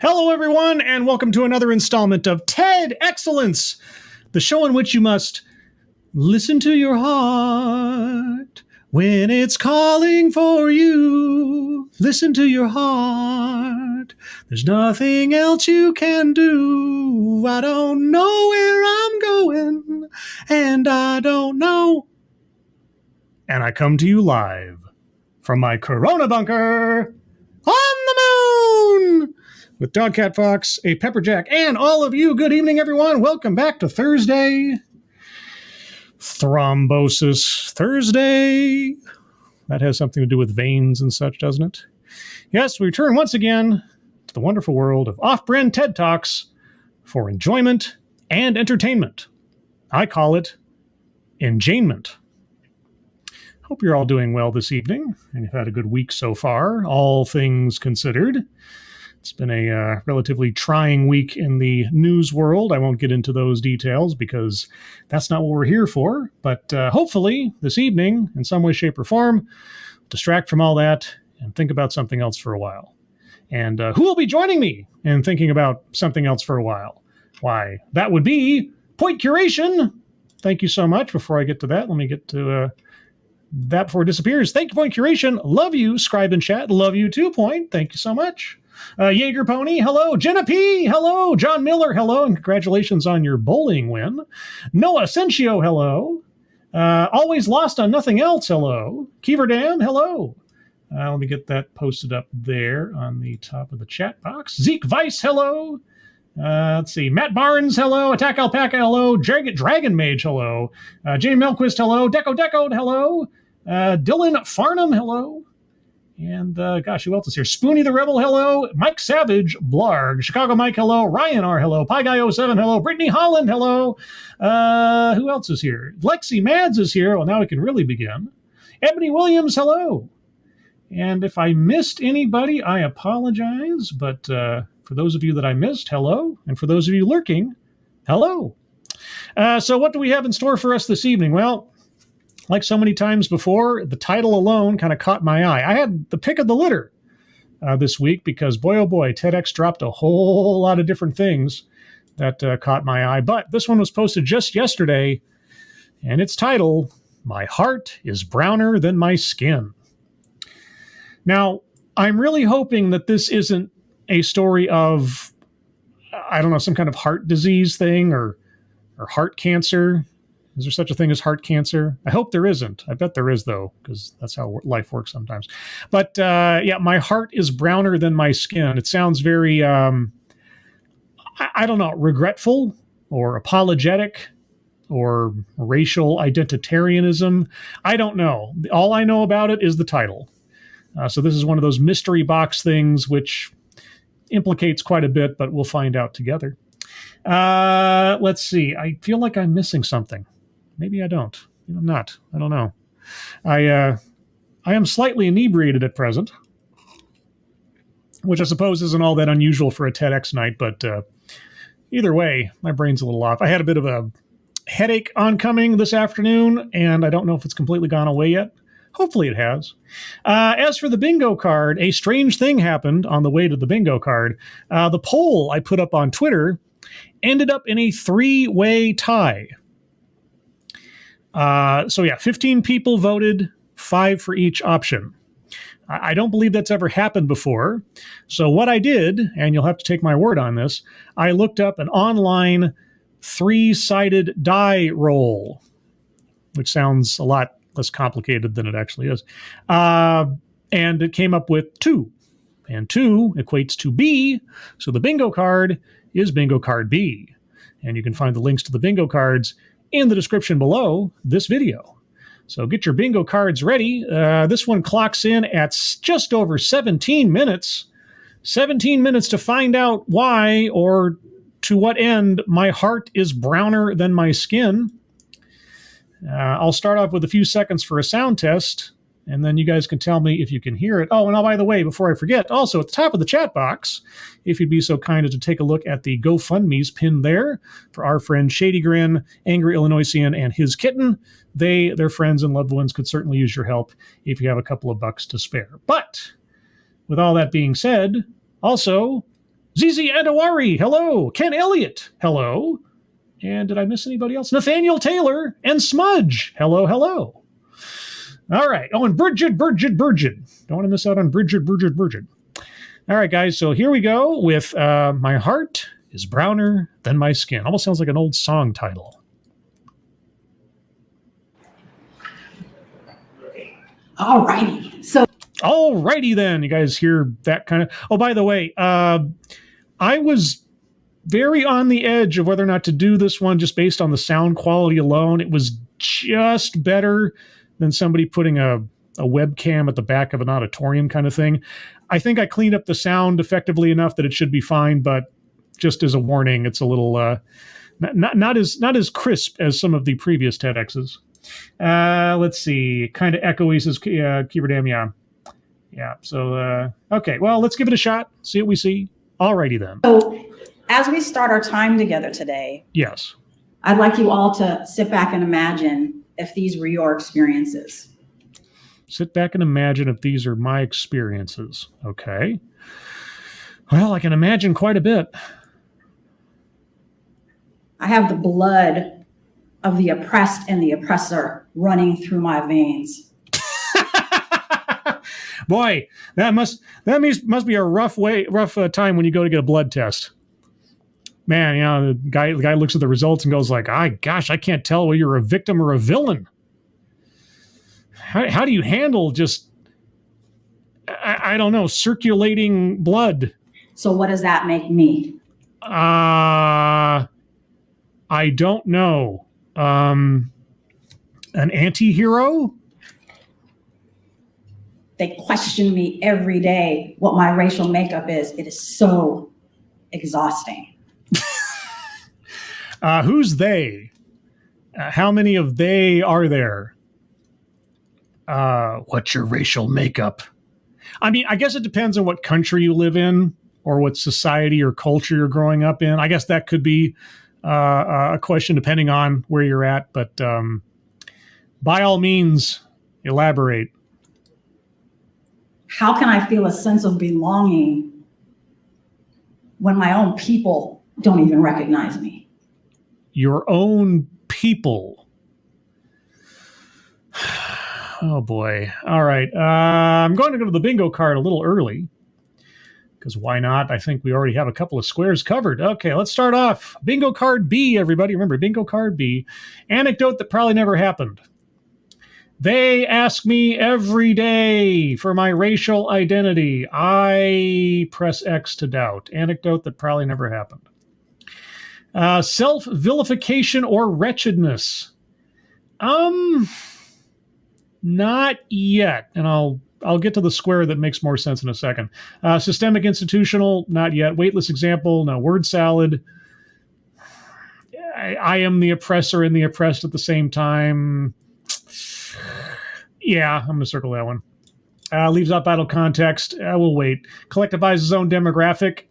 Hello, everyone, and welcome to another installment of TED Excellence, the show in which you must listen to your heart when it's calling for you. Listen to your heart. There's nothing else you can do. I don't know where I'm going, and I don't know. And I come to you live from my Corona bunker on the moon with Dogcat Fox, a Pepperjack, and all of you. Good evening, everyone. Welcome back to Thursday. Thrombosis Thursday. That has something to do with veins and such, doesn't it? Yes, we return once again to the wonderful world of off-brand TED Talks for enjoyment and entertainment. I call it enjainment. Hope you're all doing well this evening, and you've had a good week so far, all things considered. It's been a relatively trying week in the news world. I won't get into those details because that's not what we're here for. But hopefully this evening, in some way, shape, or form, distract from all that and think about something else for a while. And who will be joining me in thinking about something else for a while? Why, that would be Point Curation. Thank you so much. Before I get to that, let me get to that before it disappears. Thank you, Point Curation. Love you, Scribe and Chat. Love you too, Point. Thank you so much. Jaeger Pony, hello. Jenna P, hello. John Miller, hello. And congratulations on your bowling win. Noah Sencio, hello. Always lost on nothing else, hello. Keever Dam, hello. Let me get that posted up there on the top of the chat box. Zeke Weiss, hello. Let's see. Matt Barnes, hello. Attack Alpaca, hello. Dragon Mage, hello. Jamie Melquist, hello. Deco, hello. Dylan Farnham, hello. And gosh, who else is here? Spoonie the Rebel, hello. Mike Savage, Blarg. Chicago Mike, hello. Ryan R, hello. Pie Guy 07, hello. Brittany Holland, hello. Who else is here? Lexi Mads is here. Well, now we can really begin. Ebony Williams, hello. And if I missed anybody, I apologize. But for those of you that I missed, hello. And for those of you lurking, hello. So what do we have in store for us this evening? Well, like so many times before, the title alone kind of caught my eye. I had the pick of the litter this week because, boy, oh boy, TEDx dropped a whole lot of different things that caught my eye. But this one was posted just yesterday, and its title, My Heart is Browner Than My Skin. Now, I'm really hoping that this isn't a story of, I don't know, some kind of heart disease thing or heart cancer. Is there such a thing as heart cancer? I hope there isn't. I bet there is, though, because that's how life works sometimes. But yeah, my heart is browner than my skin. It sounds very, I don't know, regretful or apologetic or racial identitarianism. I don't know. All I know about it is the title. So this is one of those mystery box things which implicates quite a bit, but we'll find out together. Let's see. I feel like I'm missing something. Maybe I don't. I'm not. I don't know. I am slightly inebriated at present, which I suppose isn't all that unusual for a TEDx night, but either way, my brain's a little off. I had a bit of a headache oncoming this afternoon, and I don't know if it's completely gone away yet. Hopefully it has. As for the bingo card, a strange thing happened on the way to the bingo card. The poll I put up on Twitter ended up in a 3-way tie. So yeah, 15 people voted, 5 for each option. I don't believe that's ever happened before. So what I did, and you'll have to take my word on this, I looked up an online 3-sided die roll, which sounds a lot less complicated than it actually is. And it came up with 2. And 2 equates to B, so the bingo card is bingo card B. And you can find the links to the bingo cards in the description below this video. So get your bingo cards ready. This one clocks in at just over 17 minutes. 17 minutes to find out why or to what end my heart is browner than my skin. I'll start off with a few seconds for a sound test, and then you guys can tell me if you can hear it. Oh, and by the way, before I forget, also at the top of the chat box, if you'd be so kind as to take a look at the GoFundMe's pinned there for our friend Shady Grin, Angry Illinoisian, and his kitten. Their friends and loved ones could certainly use your help if you have a couple of bucks to spare. But with all that being said, also, Zizi Adewari, hello. Ken Elliott, hello. And did I miss anybody else? Nathaniel Taylor and Smudge, hello, hello. All right. Oh, and Bridget. Don't want to miss out on Bridget. All right, guys. So here we go with My Heart is Browner Than My Skin. Almost sounds like an old song title. All righty. All righty then. You guys hear that kind of... Oh, by the way, I was very on the edge of whether or not to do this one just based on the sound quality alone. It was just better than somebody putting a webcam at the back of an auditorium kind of thing. I think I cleaned up the sound effectively enough that it should be fine, but just as a warning, it's a little not as crisp as some of the previous TEDx's. Let's see. Kind of echoey, says Keyword M, yeah. So, okay. Well, let's give it a shot. See what we see. Alrighty then. So as we start our time together today, yes, I'd like you all to sit back and imagine if these were your experiences. Sit back and imagine if these are my experiences. Okay. Well, I can imagine quite a bit. I have the blood of the oppressed and the oppressor running through my veins. Boy, that must be a rough time when you go to get a blood test. Man, you know, the guy looks at the results and goes like, I can't tell whether you're a victim or a villain. How do you handle just, I don't know, circulating blood? So what does that make me? I don't know. An anti-hero? They question me every day what my racial makeup is. It is so exhausting. Who's they? How many of they are there? What's your racial makeup? I mean, I guess it depends on what country you live in or what society or culture you're growing up in. I guess that could be a question depending on where you're at. But by all means, elaborate. How can I feel a sense of belonging when my own people don't even recognize me? Your own people. Oh, boy. All right. I'm going to go to the bingo card a little early because why not? I think we already have a couple of squares covered. Okay, let's start off. Bingo card B, everybody. Remember, bingo card B. Anecdote that probably never happened. They ask me every day for my racial identity. I press X to doubt. Anecdote that probably never happened. Self-vilification or wretchedness. Not yet. And I'll get to the square that makes more sense in a second. Systemic institutional, not yet. Weightless example, no. Word salad. I am the oppressor and the oppressed at the same time. Yeah, I'm going to circle that one. Leaves out vital context. We'll wait. Collectivizes his own demographic.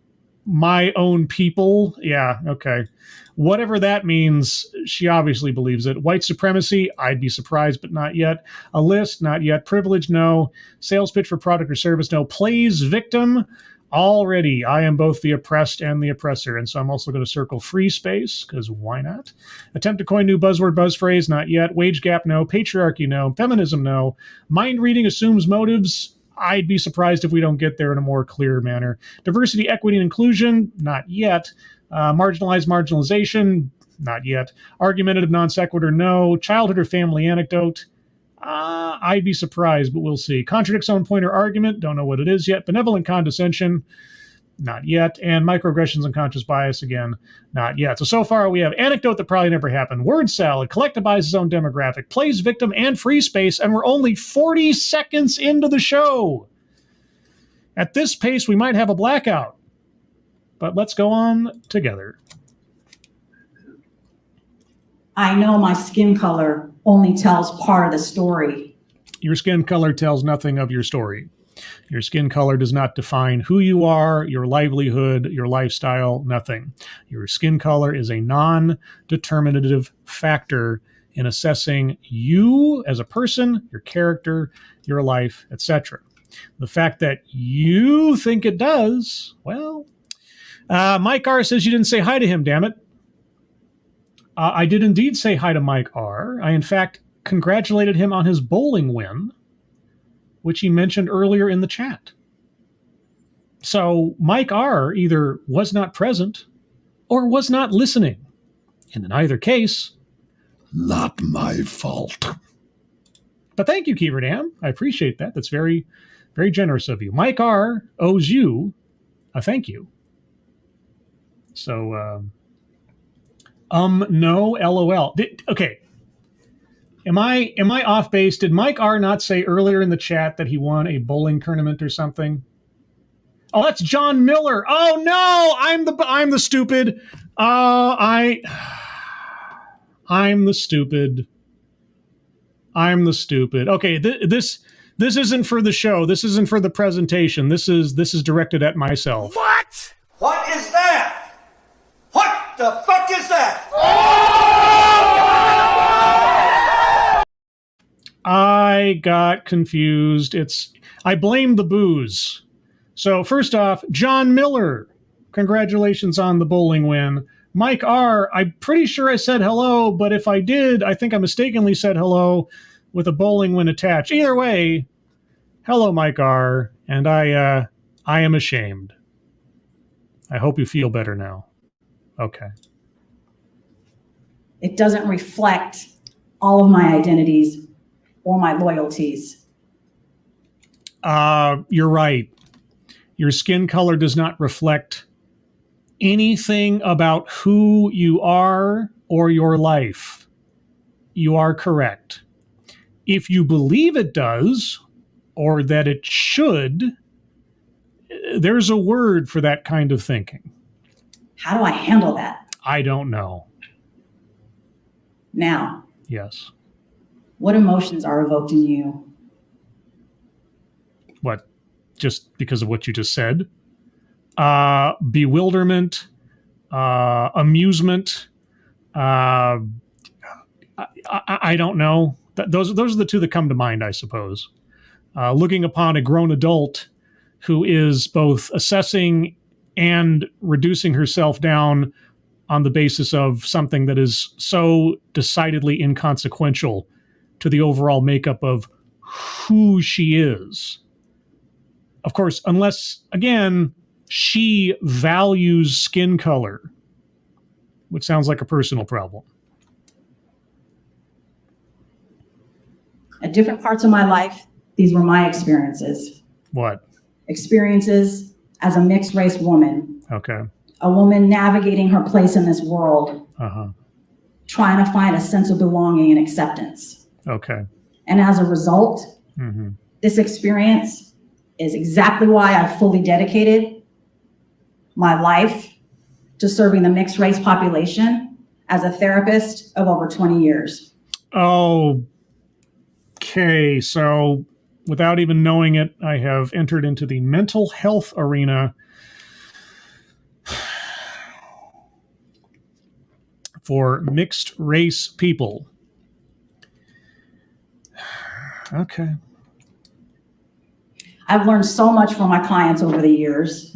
My own people. Yeah, okay. Whatever that means, she obviously believes it. White supremacy, I'd be surprised, but not yet. A list, not yet. Privilege, no. Sales pitch for product or service, no. Plays victim, already. I am both the oppressed and the oppressor, and so I'm also going to circle free space, because why not? Attempt to coin new buzzword, buzz phrase, not yet. Wage gap, no. Patriarchy, no. Feminism, no. Mind reading assumes motives. I'd be surprised if we don't get there in a more clear manner. Diversity, equity, and inclusion, not yet. Marginalization, not yet. Argumentative non sequitur, no. Childhood or family anecdote, I'd be surprised, but we'll see. Contradicts own point or argument, don't know what it is yet. Benevolent condescension, not yet. And microaggressions and conscious bias, again, not yet. So far we have anecdote that probably never happened, word salad, collectivizes his own demographic, plays victim, and free space, and we're only 40 seconds into the show. At this pace, we might have a blackout. But let's go on together. I know my skin color only tells part of the story. Your skin color tells nothing of your story. Your skin color does not define who you are, your livelihood, your lifestyle, nothing. Your skin color is a non-determinative factor in assessing you as a person, your character, your life, etc. The fact that you think it does, well, Mike R says you didn't say hi to him, damn it. I did indeed say hi to Mike R. I, in fact, congratulated him on his bowling win, which he mentioned earlier in the chat. So Mike R. either was not present or was not listening. And in either case, not my fault. But thank you, Keeverdam. I appreciate that. That's very, very generous of you. Mike R. owes you a thank you. So, no, LOL. Okay. Am I off base? Did Mike R. not say earlier in the chat that he won a bowling tournament or something? Oh, that's John Miller. Oh no, I'm the stupid. I'm the stupid. I'm the stupid. Okay, this isn't for the show. This isn't for the presentation. This is directed at myself. What? What is that? What the fuck is that? I got confused. I blame the booze. So first off, John Miller, congratulations on the bowling win. Mike R., I'm pretty sure I said hello, but if I did, I think I mistakenly said hello with a bowling win attached. Either way, hello, Mike R., and I am ashamed. I hope you feel better now. Okay. It doesn't reflect all of my identities or my loyalties. You're right. Your skin color does not reflect anything about who you are or your life. You are correct. If you believe it does, or that it should, there's a word for that kind of thinking. How do I handle that? I don't know. Now, Yes. what emotions are evoked in you? What? Just because of what you just said? Bewilderment, amusement. I don't know. Those are the two that come to mind, I suppose. Looking upon a grown adult who is both assessing and reducing herself down on the basis of something that is so decidedly inconsequential to the overall makeup of who she is. Of course, unless, again, she values skin color, which sounds like a personal problem. At different parts of my life, these were my experiences. What? Experiences as a mixed race woman. Okay. A woman navigating her place in this world, trying to find a sense of belonging and acceptance. Okay. And as a result, this experience is exactly why I fully dedicated my life to serving the mixed race population as a therapist of over 20 years. Okay, so without even knowing it, I have entered into the mental health arena for mixed race people. Okay. I've learned so much from my clients over the years.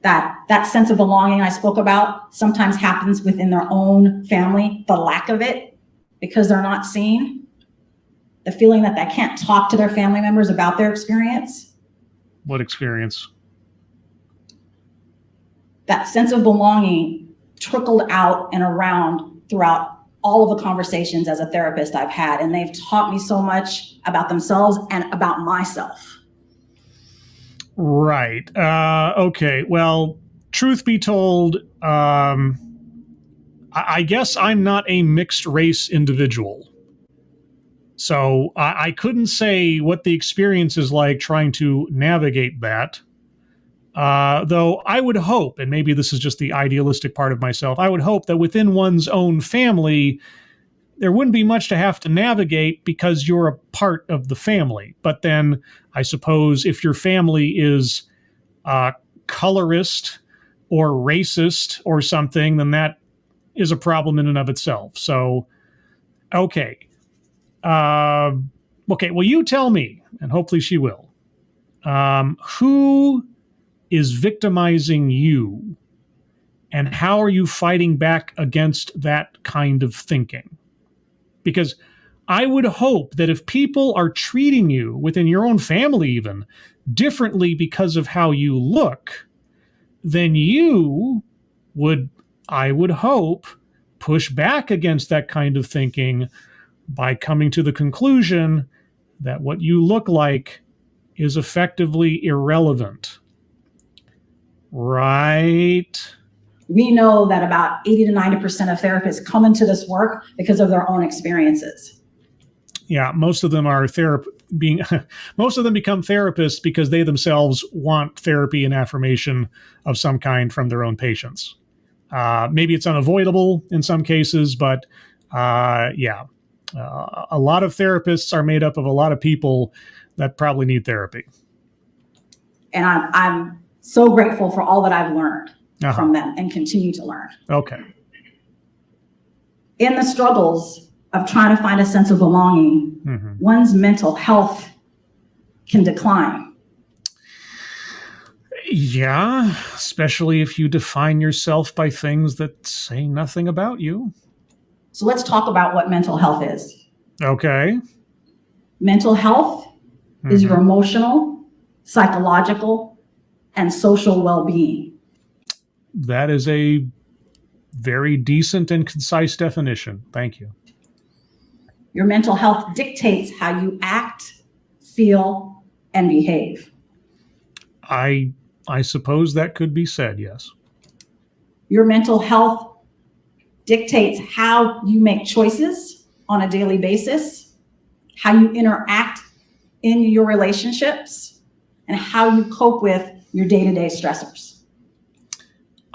That sense of belonging I spoke about sometimes happens within their own family, the lack of it, because they're not seen. The feeling that they can't talk to their family members about their experience. What experience? That sense of belonging trickled out and around throughout all of the conversations as a therapist I've had, and they've taught me so much about themselves and about myself. Right. Okay. Well, truth be told, I guess I'm not a mixed race individual. So I couldn't say what the experience is like trying to navigate that. Though I would hope, and maybe this is just the idealistic part of myself, I would hope that within one's own family, there wouldn't be much to have to navigate because you're a part of the family. But then I suppose if your family is colorist or racist or something, then that is a problem in and of itself. So, okay. Okay, well, you tell me, and hopefully she will. Who is victimizing you? And how are you fighting back against that kind of thinking? Because I would hope that if people are treating you within your own family even differently because of how you look, then you would, I would hope, push back against that kind of thinking by coming to the conclusion that what you look like is effectively irrelevant. Right? We know that about 80 to 90% of therapists come into this work because of their own experiences. Yeah, most of them are most of them become therapists because they themselves want therapy and affirmation of some kind from their own patients. Maybe it's unavoidable in some cases, but a lot of therapists are made up of a lot of people that probably need therapy. And I'm so grateful for all that I've learned from them and continue to learn. Okay. In the struggles of trying to find a sense of belonging, one's mental health can decline. Yeah, especially if you define yourself by things that say nothing about you. So let's talk about what mental health is. Okay. Mental health is your emotional, psychological, and social well-being. That is a very decent and concise definition. Thank you. Your mental health dictates how you act, feel, and behave. I suppose that could be said, yes. Your mental health dictates how you make choices on a daily basis, how you interact in your relationships, and how you cope with your day-to-day stressors.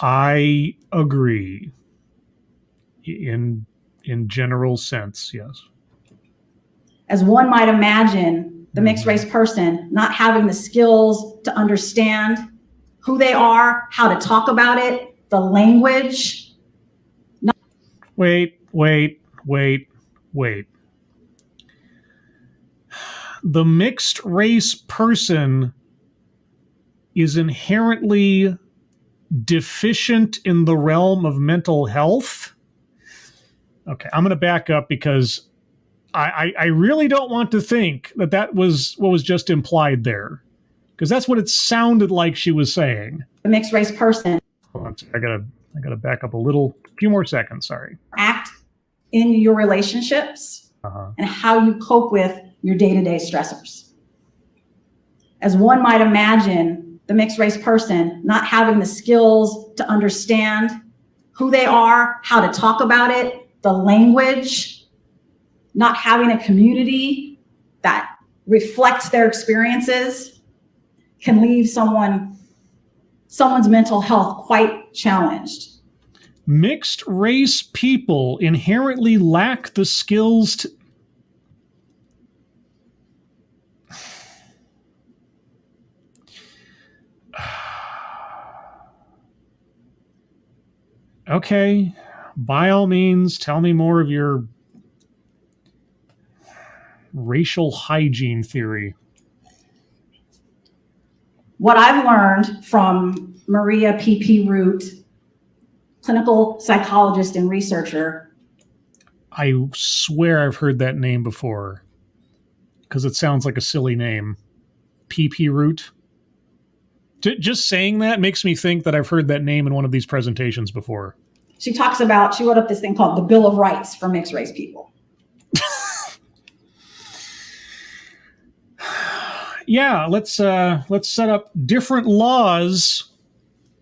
I agree. In general sense, yes. As one might imagine, the mixed race person not having the skills to understand who they are, how to talk about it, the language. Wait. The mixed race person is inherently deficient in the realm of mental health. Okay, I'm going to back up because I really don't want to think that was what was just implied there, because that's what it sounded like she was saying. The mixed race person. Hold on, I gotta back up a few more seconds. Sorry. Act in your relationships and how you cope with your day-to-day stressors. As one might imagine, the mixed race person not having the skills to understand who they are, how to talk about it, the language, not having a community that reflects their experiences can leave someone's mental health quite challenged. Mixed race people inherently lack the skills to... Okay, by all means, tell me more of your racial hygiene theory. What I've learned from Maria P.P. Root, clinical psychologist and researcher. I swear I've heard that name before because it sounds like a silly name. P.P. Root. Just saying that makes me think that I've heard that name in one of these presentations before. She wrote up this thing called the Bill of Rights for mixed race people. Yeah, let's set up different laws.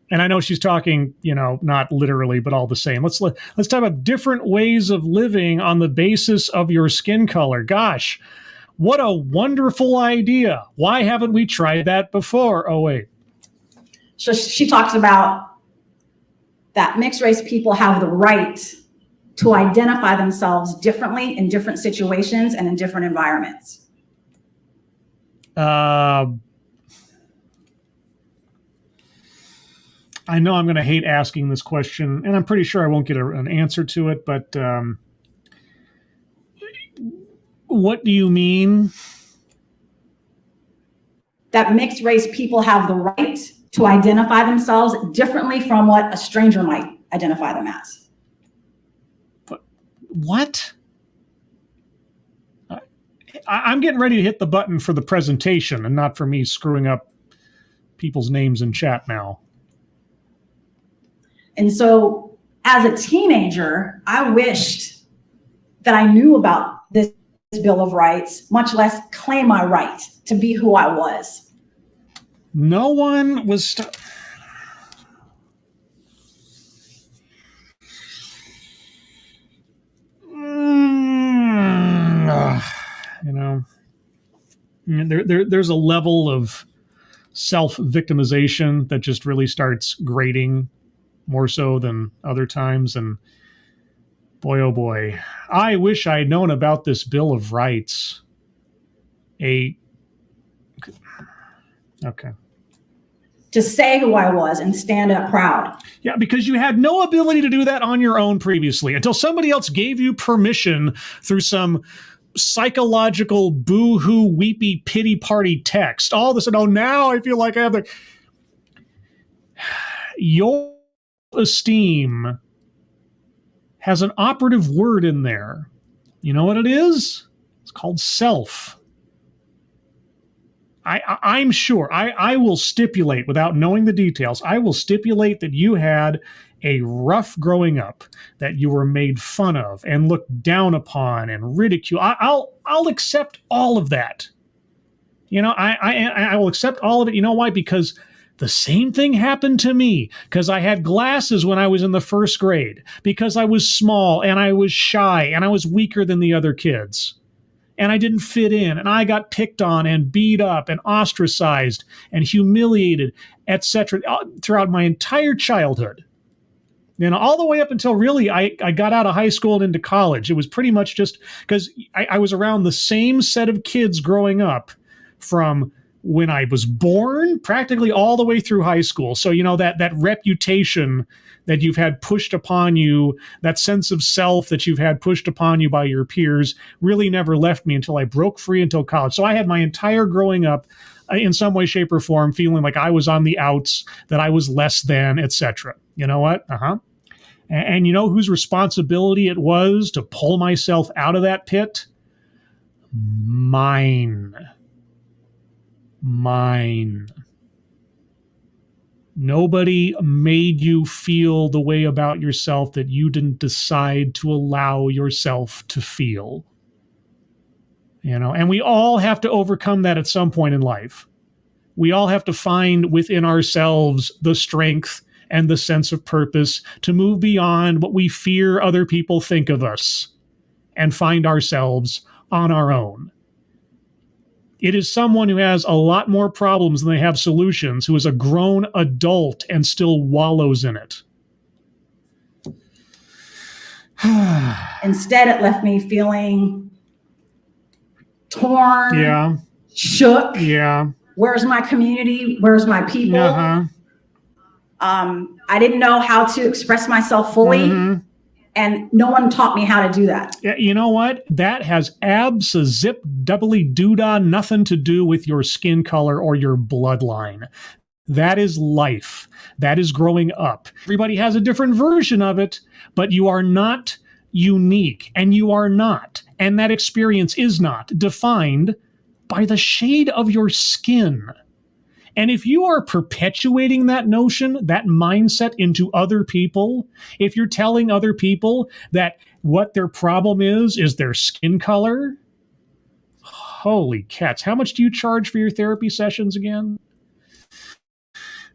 And I know she's talking, not literally, but all the same. Let's talk about different ways of living on the basis of your skin color. Gosh, what a wonderful idea. Why haven't we tried that before? Oh, wait. So she talks about that mixed race people have the right to identify themselves differently in different situations and in different environments. I know I'm going to hate asking this question, and I'm pretty sure I won't get an answer to it, but what do you mean? That mixed race people have the right to identify themselves differently from what a stranger might identify them as. But what? I'm getting ready to hit the button for the presentation and not for me screwing up people's names in chat now. And so as a teenager, I wished that I knew about this Bill of Rights, much less claim my right to be who I was. No one was... You know, there's a level of self-victimization that just really starts grating more so than other times. And boy, oh boy, I wish I had known about this Bill of Rights. Okay. To say who I was and stand up proud. Yeah, because you had no ability to do that on your own previously until somebody else gave you permission through some psychological boo-hoo weepy pity party text. All of a sudden, oh, now I feel like I have the... Your esteem has an operative word in there. You know what it is? It's called self. I'm sure, I will stipulate, without knowing the details, I will stipulate that you had a rough growing up, that you were made fun of and looked down upon and ridiculed. I'll accept all of that. You know, I will accept all of it. You know why? Because the same thing happened to me, because I had glasses when I was in the first grade, because I was small and I was shy and I was weaker than the other kids. And I didn't fit in, and I got picked on and beat up and ostracized and humiliated, etc., throughout my entire childhood. You know, all the way up until really I got out of high school and into college. It was pretty much just because I was around the same set of kids growing up from when I was born practically all the way through high school. So, you know, that reputation that you've had pushed upon you, that sense of self that you've had pushed upon you by your peers really never left me until I broke free until college. So I had my entire growing up in some way, shape, or form feeling like I was on the outs, that I was less than, etc. You know what? And you know whose responsibility it was to pull myself out of that pit? Mine. Nobody made you feel the way about yourself that you didn't decide to allow yourself to feel. You know, and we all have to overcome that at some point in life. We all have to find within ourselves the strength and the sense of purpose to move beyond what we fear other people think of us and find ourselves on our own. It is someone who has a lot more problems than they have solutions, who is a grown adult and still wallows in it. Instead, it left me feeling torn, shook. Yeah. Where's my community? Where's my people? I didn't know how to express myself fully. And no one taught me how to do that. Yeah, you know what? That has abso-zip-doubly-doo-dah nothing to do with your skin color or your bloodline. That is life. That is growing up. Everybody has a different version of it, but you are not unique, and you are not, and that experience is not defined by the shade of your skin. And if you are perpetuating that notion, that mindset into other people, if you're telling other people that what their problem is their skin color, holy cats, how much do you charge for your therapy sessions again?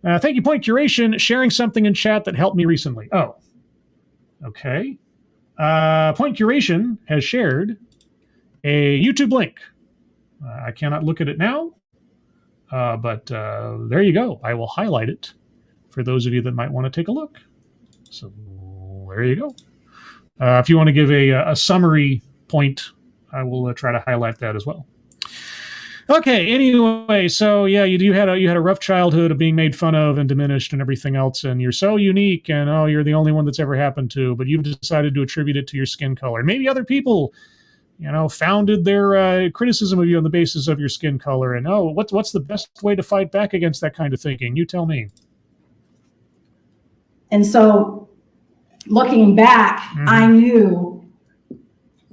Thank you, Point Curation, sharing something in chat that helped me recently. Oh, okay. Point Curation has shared a YouTube link. I cannot look at it now. But there you go. I will highlight it for those of you that might want to take a look. So there you go. If you want to give a summary point, I will try to highlight that as well. Okay. Anyway, so yeah, you had a rough childhood of being made fun of and diminished and everything else, and you're so unique, and you're the only one that's ever happened to. But you've decided to attribute it to your skin color. Maybe other people, founded their criticism of you on the basis of your skin color. And what's the best way to fight back against that kind of thinking? You tell me. And so looking back, I knew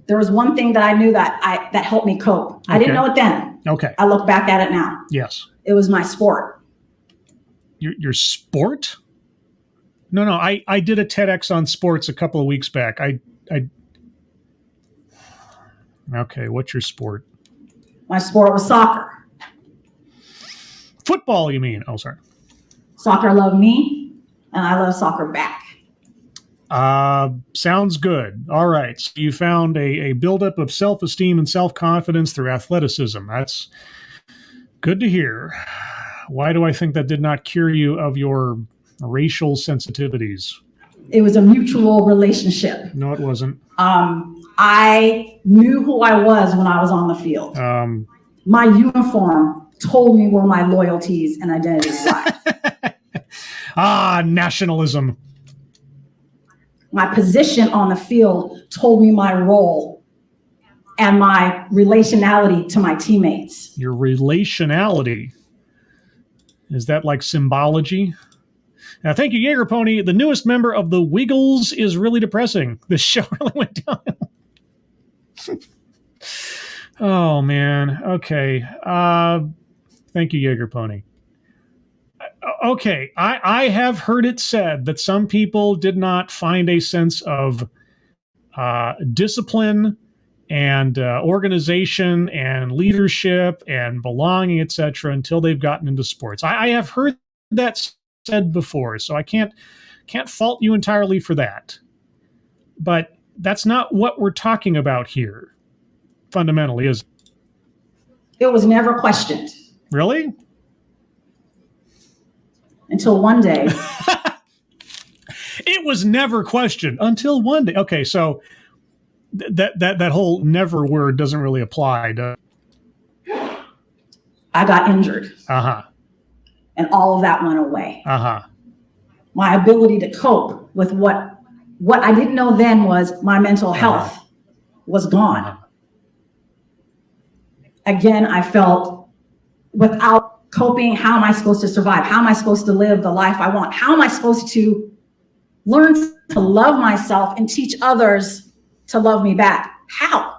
there was one thing that I knew that helped me cope. Okay. I didn't know it then. Okay. I look back at it now. Yes. It was my sport. Your sport? No. I did a TEDx on sports a couple of weeks back. Okay, what's your sport? My sport was soccer. Football, you mean? Oh, sorry. Soccer loved me, and I love soccer back. Sounds good. All right. So you found a buildup of self-esteem and self-confidence through athleticism. That's good to hear. Why do I think that did not cure you of your racial sensitivities? It was a mutual relationship. No, it wasn't. I knew who I was when I was on the field. My uniform told me where my loyalties and identities lie. Nationalism. My position on the field told me my role and my relationality to my teammates. Your relationality. Is that like symbology? Now, thank you, Jaeger Pony. The newest member of the Wiggles is really depressing. This show really went down. Oh, man. Okay. Thank you, Jaeger Pony. Okay. I have heard it said that some people did not find a sense of discipline and organization and leadership and belonging, etc., until they've gotten into sports. I have heard that said before, so I can't fault you entirely for that. But that's not what we're talking about here, fundamentally, is it? It was never questioned. Really? Until one day. It was never questioned until one day. Okay, so that whole never word doesn't really apply to... I got injured. Uh-huh. And all of that went away. Uh-huh. My ability to cope with what I didn't know then was my mental health was gone. Uh-huh. Again, I felt without coping, how am I supposed to survive? How am I supposed to live the life I want? How am I supposed to learn to love myself and teach others to love me back? How?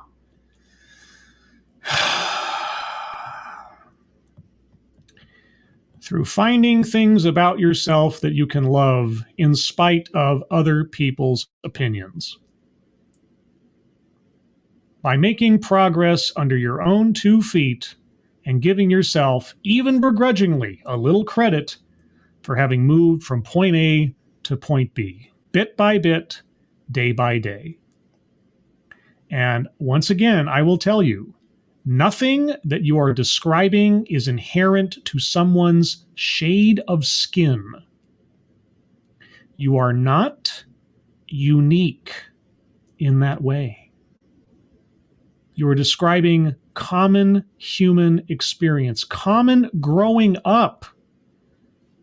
Through finding things about yourself that you can love in spite of other people's opinions. By making progress under your own 2 feet and giving yourself, even begrudgingly, a little credit for having moved from point A to point B, bit by bit, day by day. And once again, I will tell you, nothing that you are describing is inherent to someone's shade of skin. You are not unique in that way. You are describing common human experience, common growing up,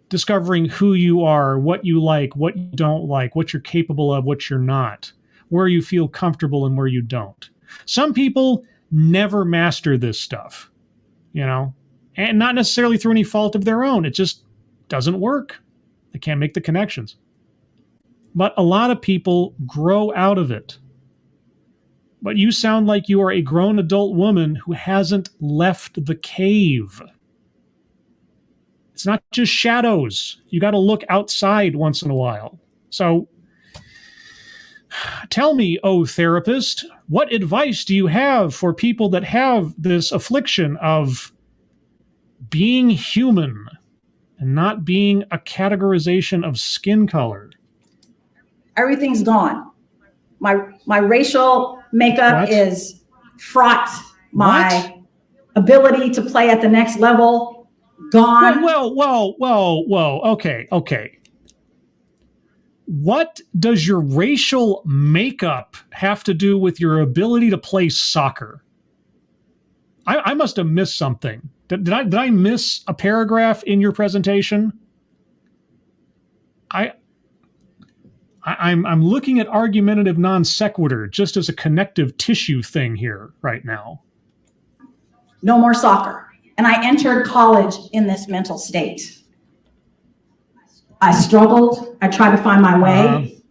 discovering who you are, what you like, what you don't like, what you're capable of, what you're not, where you feel comfortable and where you don't. Some people never master this stuff, and not necessarily through any fault of their own. It just doesn't work. They can't make the connections. But a lot of people grow out of it. But you sound like you are a grown adult woman who hasn't left the cave. It's not just shadows. You got to look outside once in a while. So tell me, oh therapist, what advice do you have for people that have this affliction of being human and not being a categorization of skin color? Everything's gone. My racial makeup is fraught. My ability to play at the next level, gone. Whoa. Okay. What does your racial makeup have to do with your ability to play soccer? I must have missed something. Did I miss a paragraph in your presentation? I'm looking at argumentative non sequitur just as a connective tissue thing here right now. No more soccer. And I entered college in this mental state. I struggled. I tried to find my way.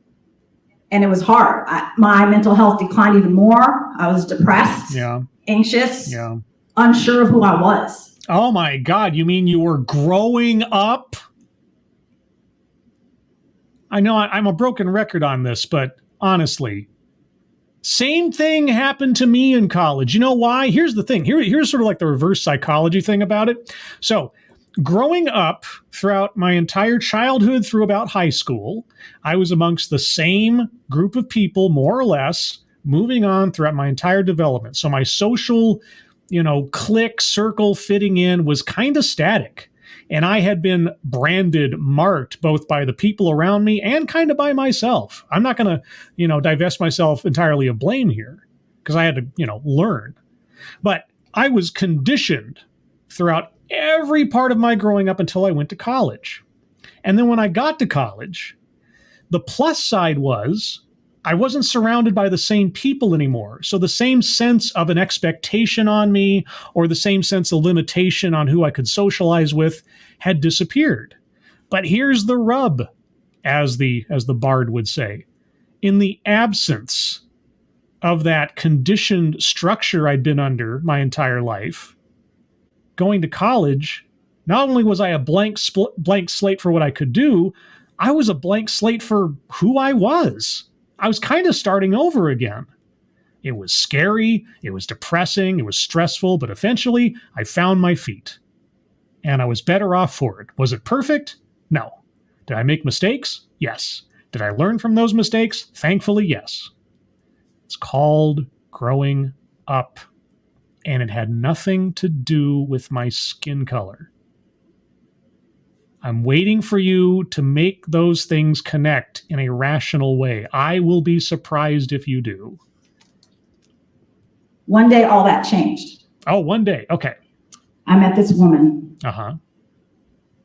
And it was hard. My mental health declined even more. I was depressed, anxious, unsure of who I was. Oh my God, you mean you were growing up? I know I'm a broken record on this, but honestly, same thing happened to me in college. You know why? Here's the thing. Here's sort of like the reverse psychology thing about it. So growing up throughout my entire childhood through about high school, I was amongst the same group of people, more or less, moving on throughout my entire development. So my social, clique, circle fitting in was kind of static. And I had been branded, marked both by the people around me and kind of by myself. I'm not going to, divest myself entirely of blame here because I had to, learn. But I was conditioned throughout every part of my growing up until I went to college. And then when I got to college, the plus side was I wasn't surrounded by the same people anymore. So the same sense of an expectation on me or the same sense of limitation on who I could socialize with had disappeared. But here's the rub, as the bard would say. In the absence of that conditioned structure I'd been under my entire life, going to college, not only was I a blank slate for what I could do, I was a blank slate for who I was. I was kind of starting over again. It was scary, it was depressing, it was stressful, but eventually I found my feet. And I was better off for it. Was it perfect? No. Did I make mistakes? Yes. Did I learn from those mistakes? Thankfully, yes. It's called growing up. And it had nothing to do with my skin color. I'm waiting for you to make those things connect in a rational way. I will be surprised if you do. One day, all that changed. Oh, one day. Okay. I met this woman. Uh-huh.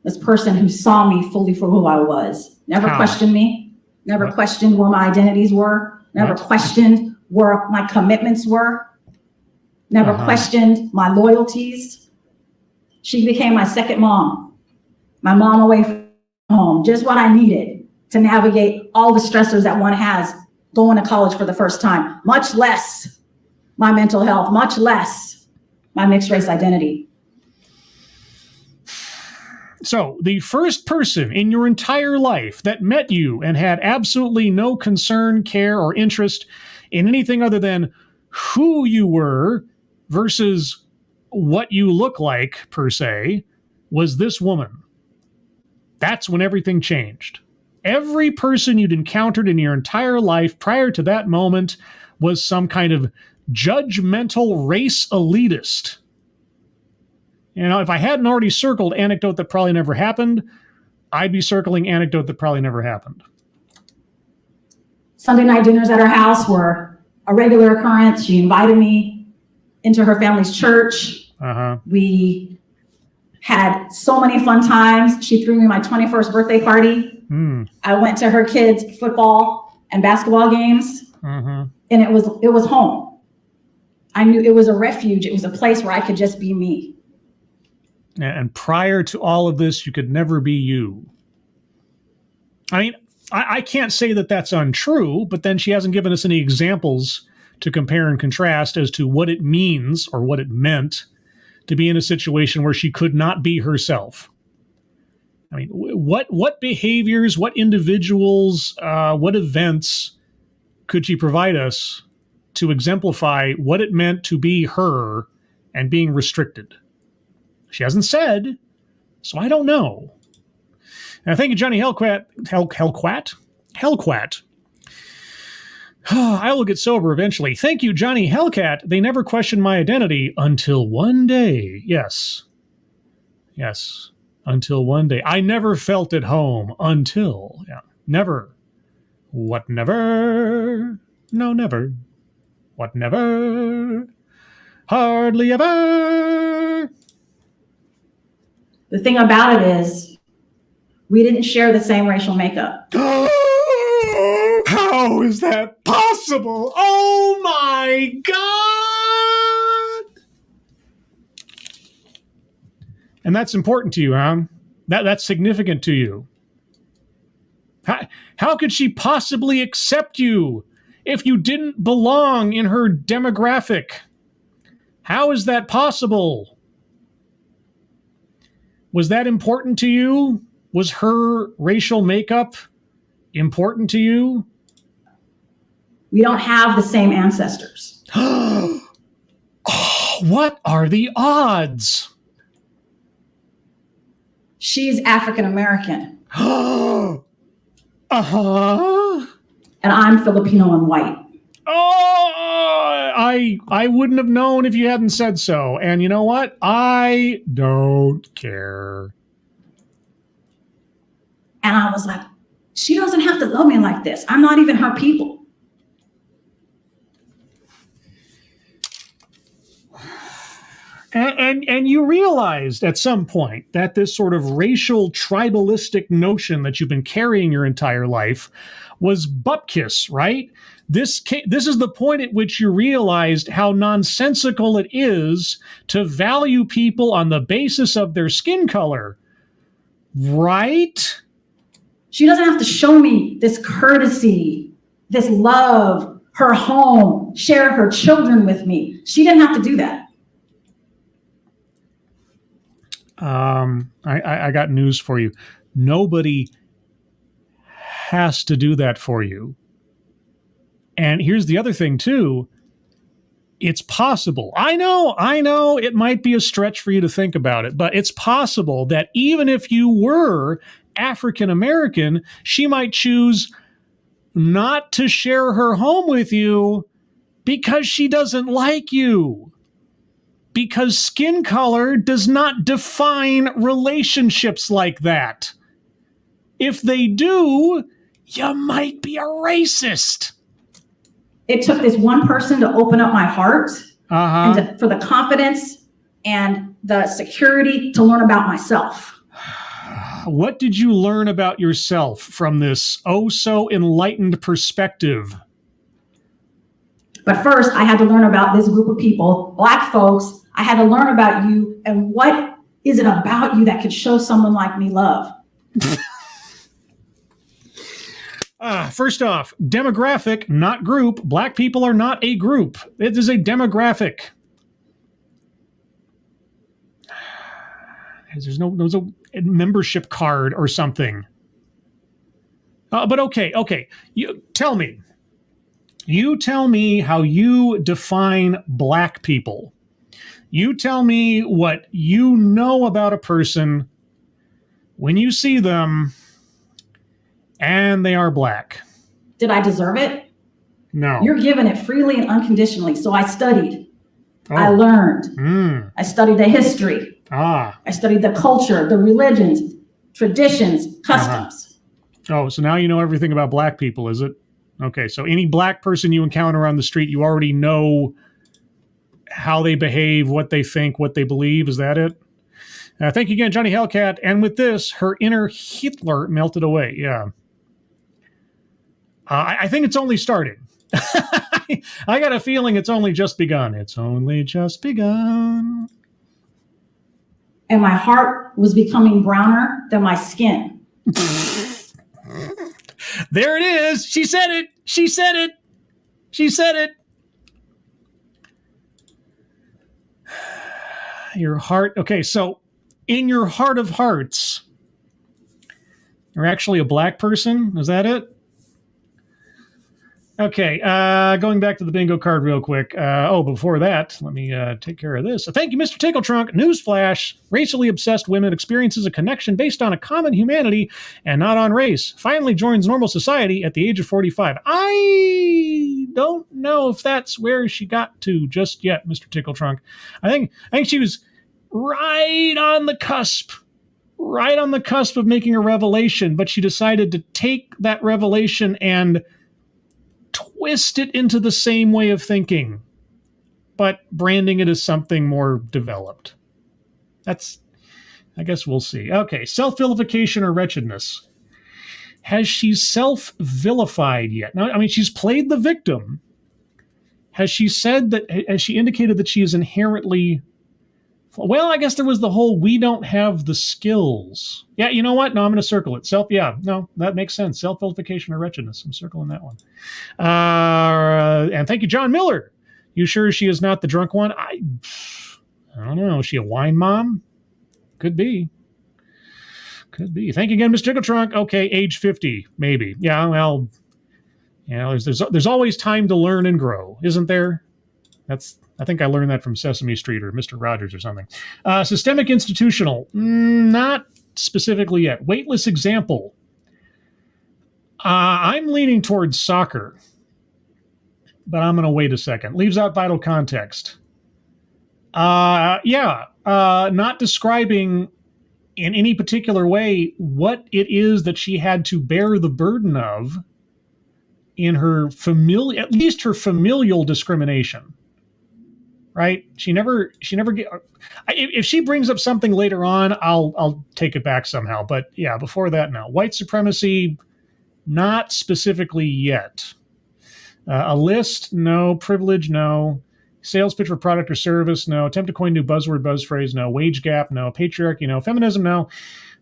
This person who saw me fully for who I was. Never questioned me. Never questioned where my identities were. Never questioned where my commitments were. Never questioned my loyalties. She became my second mom. My mom away from home, just what I needed to navigate all the stressors that one has going to college for the first time, much less my mental health, much less my mixed race identity. So the first person in your entire life that met you and had absolutely no concern, care, or interest in anything other than who you were versus what you look like, per se, was this woman. That's when everything changed. Every person you'd encountered in your entire life prior to that moment was some kind of judgmental race elitist. If I hadn't already circled anecdote that probably never happened, I'd be circling anecdote that probably never happened. Sunday night dinners at her house were a regular occurrence. She invited me into her family's church. We had so many fun times. She threw me my 21st birthday party. I went to her kids' football and basketball games, and it was home. I knew it was a refuge. It was a place where I could just be me. And prior to all of this, you could never be you. I mean, I can't say that that's untrue, but then she hasn't given us any examples to compare and contrast as to what it means or what it meant to be in a situation where she could not be herself. I mean, what behaviors, what individuals, what events could she provide us to exemplify what it meant to be her and being restricted? She hasn't said, so I don't know. And thank you, Johnny Hellquat. I will get sober eventually. Thank you, Johnny Hellcat. They never questioned my identity until one day. Yes. Until one day. I never felt at home until. Never. What never? No, never. What never? Hardly ever. The thing about it is, we didn't share the same racial makeup. How is that possible? Oh my God! And that's important to you, huh? That's significant to you. How could she possibly accept you if you didn't belong in her demographic? How is that possible? Was that important to you? Was her racial makeup important to you? We don't have the same ancestors. Oh, what are the odds? She's African American. Uh-huh. And I'm Filipino and white. Oh, I wouldn't have known if you hadn't said so. And you know what? I don't care. And I was like, she doesn't have to love me like this. I'm not even her people. And you realized at some point that this sort of racial tribalistic notion that you've been carrying your entire life was bupkis, right? This is the point at which you realized how nonsensical it is to value people on the basis of their skin color, right? She doesn't have to show me this courtesy, this love, her home, share her children with me. She didn't have to do that. I got news for you. Nobody has to do that for you. And here's the other thing too. It's possible. I know it might be a stretch for you to think about it, but it's possible that even if you were African American, she might choose not to share her home with you because she doesn't like you. Because skin color does not define relationships like that. If they do, you might be a racist. It took this one person to open up my heart and for the confidence and the security to learn about myself. What did you learn about yourself from this so enlightened perspective? But first, I had to learn about this group of people, Black folks. I had to learn about you and what is it about you that could show someone like me love? First off, demographic, not group. Black people are not a group. It is a demographic. There's no membership card or something. But okay. You tell me how you define Black people. You tell me what you know about a person when you see them and they are Black. Did I deserve it? No. You're given it freely and unconditionally. So I studied. I learned. I studied the history. I studied the culture, the religions, traditions, customs. Oh, so now you know everything about Black people, is it? Okay, so any Black person you encounter on the street, you already know how they behave, what they think, what they believe. Is that it? Thank you again, Johnny Hellcat. And with this, her inner Hitler melted away. Yeah. I think it's only starting. I got a feeling it's only just begun. It's only just begun. And my heart was becoming browner than my skin. There it is. She said it. She said it. She said it. Your heart. Okay, so in your heart of hearts, you're actually a Black person. Is that it? Okay, going back to the bingo card real quick. Before that, let me take care of this. Thank you, Mr. Tickletrunk. Newsflash, racially obsessed women experiences a connection based on a common humanity and not on race. Finally joins normal society at the age of 45. I don't know if that's where she got to just yet, Mr. Tickletrunk. I think she was right on the cusp of making a revelation, but she decided to take that revelation and twist it into the same way of thinking, but branding it as something more developed. I guess we'll see. Okay, self-vilification or wretchedness. Has she self-vilified yet? Now, I mean, she's played the victim. Has she indicated that she is inherently... Well, I guess there was the whole, we don't have the skills. Yeah, you know what? No, I'm going to circle it. No, that makes sense. Self-vilification or wretchedness. I'm circling that one. And thank you, John Miller. You sure she is not the drunk one? I don't know. Is she a wine mom? Could be. Thank you again, Miss Jiggletrunk. Okay, age 50, maybe. Yeah, well, there's always time to learn and grow, isn't there? I think I learned that from Sesame Street or Mr. Rogers or something. Systemic institutional, not specifically yet. Weightless example. I'm leaning towards soccer, but I'm going to wait a second. Leaves out vital context. Not describing in any particular way what it is that she had to bear the burden of in her at least her familial discrimination. Right? She never get. If she brings up something later on, I'll take it back somehow. But yeah, before that, no. White supremacy, not specifically yet. A list, no. Privilege, no. Sales pitch for product or service, no. Attempt to coin new buzzword, buzz phrase, no. Wage gap, no. Patriarchy, no. Feminism, no.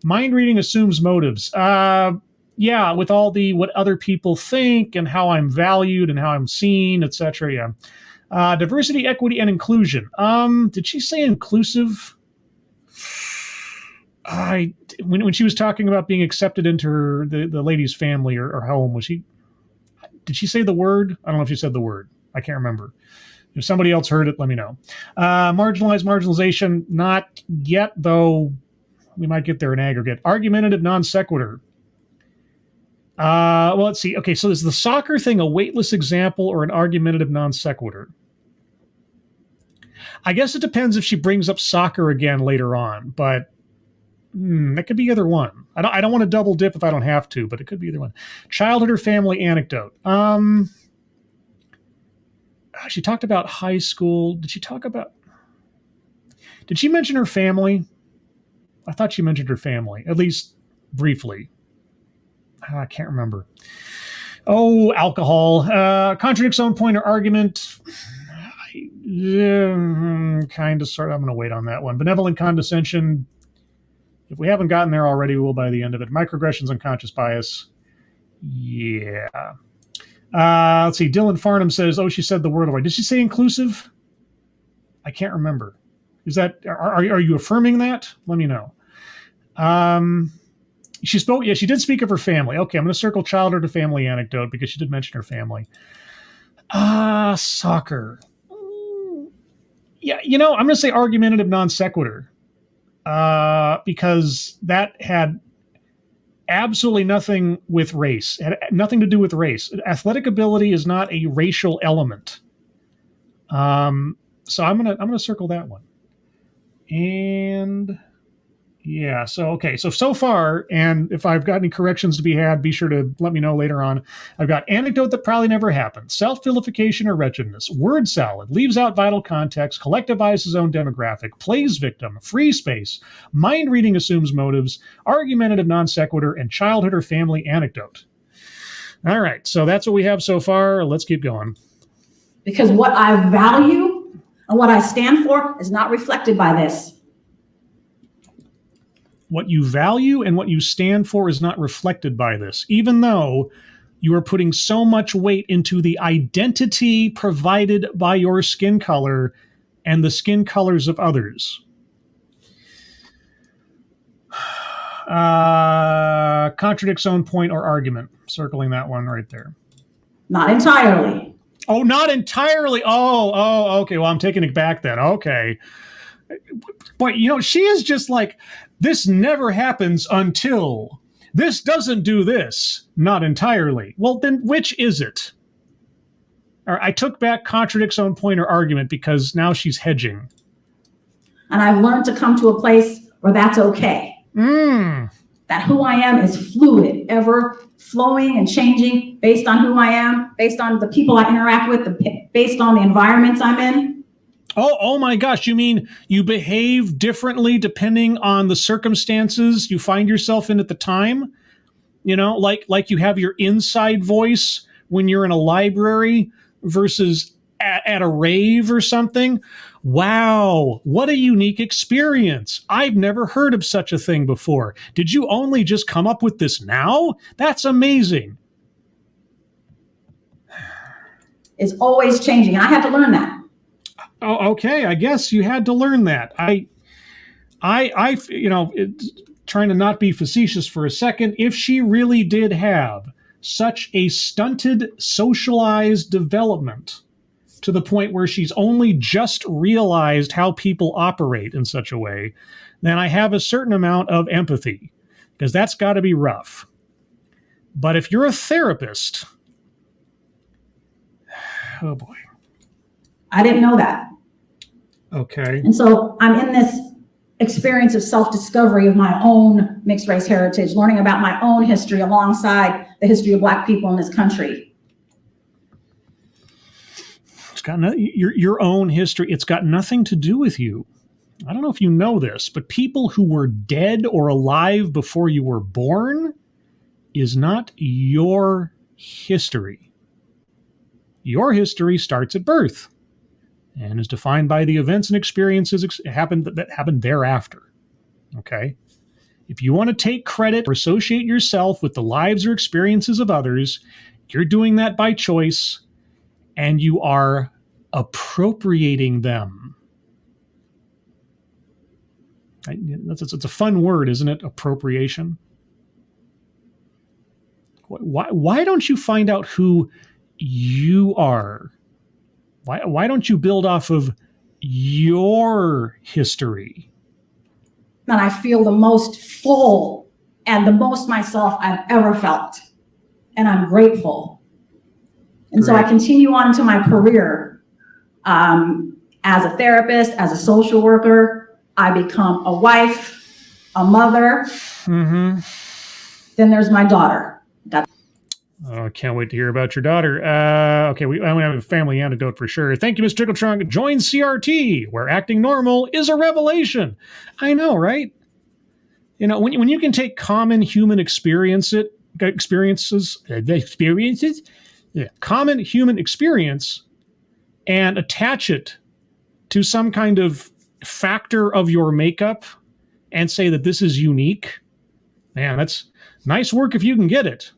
Mind reading assumes motives. With all the what other people think and how I'm valued and how I'm seen, etc. Yeah. Diversity, equity, and inclusion. Did she say inclusive? When she was talking about being accepted into the lady's family or home, did she say the word? I don't know if she said the word. I can't remember. If somebody else heard it, let me know. Marginalization, not yet, though we might get there in aggregate. Argumentative non sequitur. Let's see. Okay, so is the soccer thing a weightless example or an argumentative non sequitur? I guess it depends if she brings up soccer again later on, but that could be either one. I don't want to double dip if I don't have to, but it could be either one. Childhood or family anecdote. She talked about high school. Did she mention her family? I thought she mentioned her family, at least briefly. I can't remember. Oh, alcohol. Contradicts own point or argument. Kind of, sort of. I'm going to wait on that one. Benevolent condescension. If we haven't gotten there already, we will by the end of it. Microaggressions, unconscious bias. Yeah. Let's see. Dylan Farnham says, she said the word away. Did she say inclusive? I can't remember. Is that, are you affirming that? Let me know. She spoke, she did speak of her family. Okay, I'm going to circle childhood to family anecdote because she did mention her family. Soccer. Yeah, I'm going to say argumentative non sequitur because that had absolutely nothing with race. It had nothing to do with race. Athletic ability is not a racial element. So I'm gonna circle that one. And yeah, so far, and if I've got any corrections to be had, be sure to let me know later on. I've got anecdote that probably never happened, self-vilification or wretchedness, word salad, leaves out vital context, collectivizes own demographic, plays victim, free space, mind reading assumes motives, argumentative non sequitur, and childhood or family anecdote. All right, so that's what we have so far. Let's keep going. Because what I value and what I stand for is not reflected by this. What you value and what you stand for is not reflected by this, even though you are putting so much weight into the identity provided by your skin color and the skin colors of others. Contradicts own point or argument. Circling that one right there. Not entirely. Oh, not entirely. Oh, okay. Well, I'm taking it back then. Okay. But, she is just like, this never happens until this doesn't do this. Not entirely. Well, then which is it? I took back contradicts own point or argument because now she's hedging. And I've learned to come to a place where that's okay. That who I am is fluid, ever flowing and changing based on who I am, based on the people I interact with, based on the environments I'm in. Oh my gosh. You mean you behave differently depending on the circumstances you find yourself in at the time? You know, like you have your inside voice when you're in a library versus at a rave or something. Wow, what a unique experience. I've never heard of such a thing before. Did you only just come up with this now? That's amazing. It's always changing. And I had to learn that. Oh, okay. I guess you had to learn that. Trying to not be facetious for a second, if she really did have such a stunted socialized development to the point where she's only just realized how people operate in such a way, then I have a certain amount of empathy, because that's got to be rough. But if you're a therapist, oh boy. I didn't know that. Okay. And so I'm in this experience of self-discovery of my own mixed race heritage, learning about my own history alongside the history of Black people in this country. It's got your own history. It's got nothing to do with you. I don't know if you know this, but people who were dead or alive before you were born is not your history. Your history starts at birth and is defined by the events and experiences that happened thereafter. Okay? If you want to take credit or associate yourself with the lives or experiences of others, you're doing that by choice, and you are appropriating them. It's a fun word, isn't it? Appropriation. Why don't you find out who you are? Why don't you build off of your history? And I feel the most full and the most myself I've ever felt. And I'm grateful. And so I continue on into my career as a therapist, as a social worker. I become a wife, a mother. Mm-hmm. Then there's my daughter. Oh, I can't wait to hear about your daughter. Okay, I have a family anecdote for sure. Thank you, Mr. Tickletrunk. Join CRT, where acting normal is a revelation. I know, right? You know, when you can take common human experiences, common human experience, and attach it to some kind of factor of your makeup and say that this is unique, man, that's nice work if you can get it.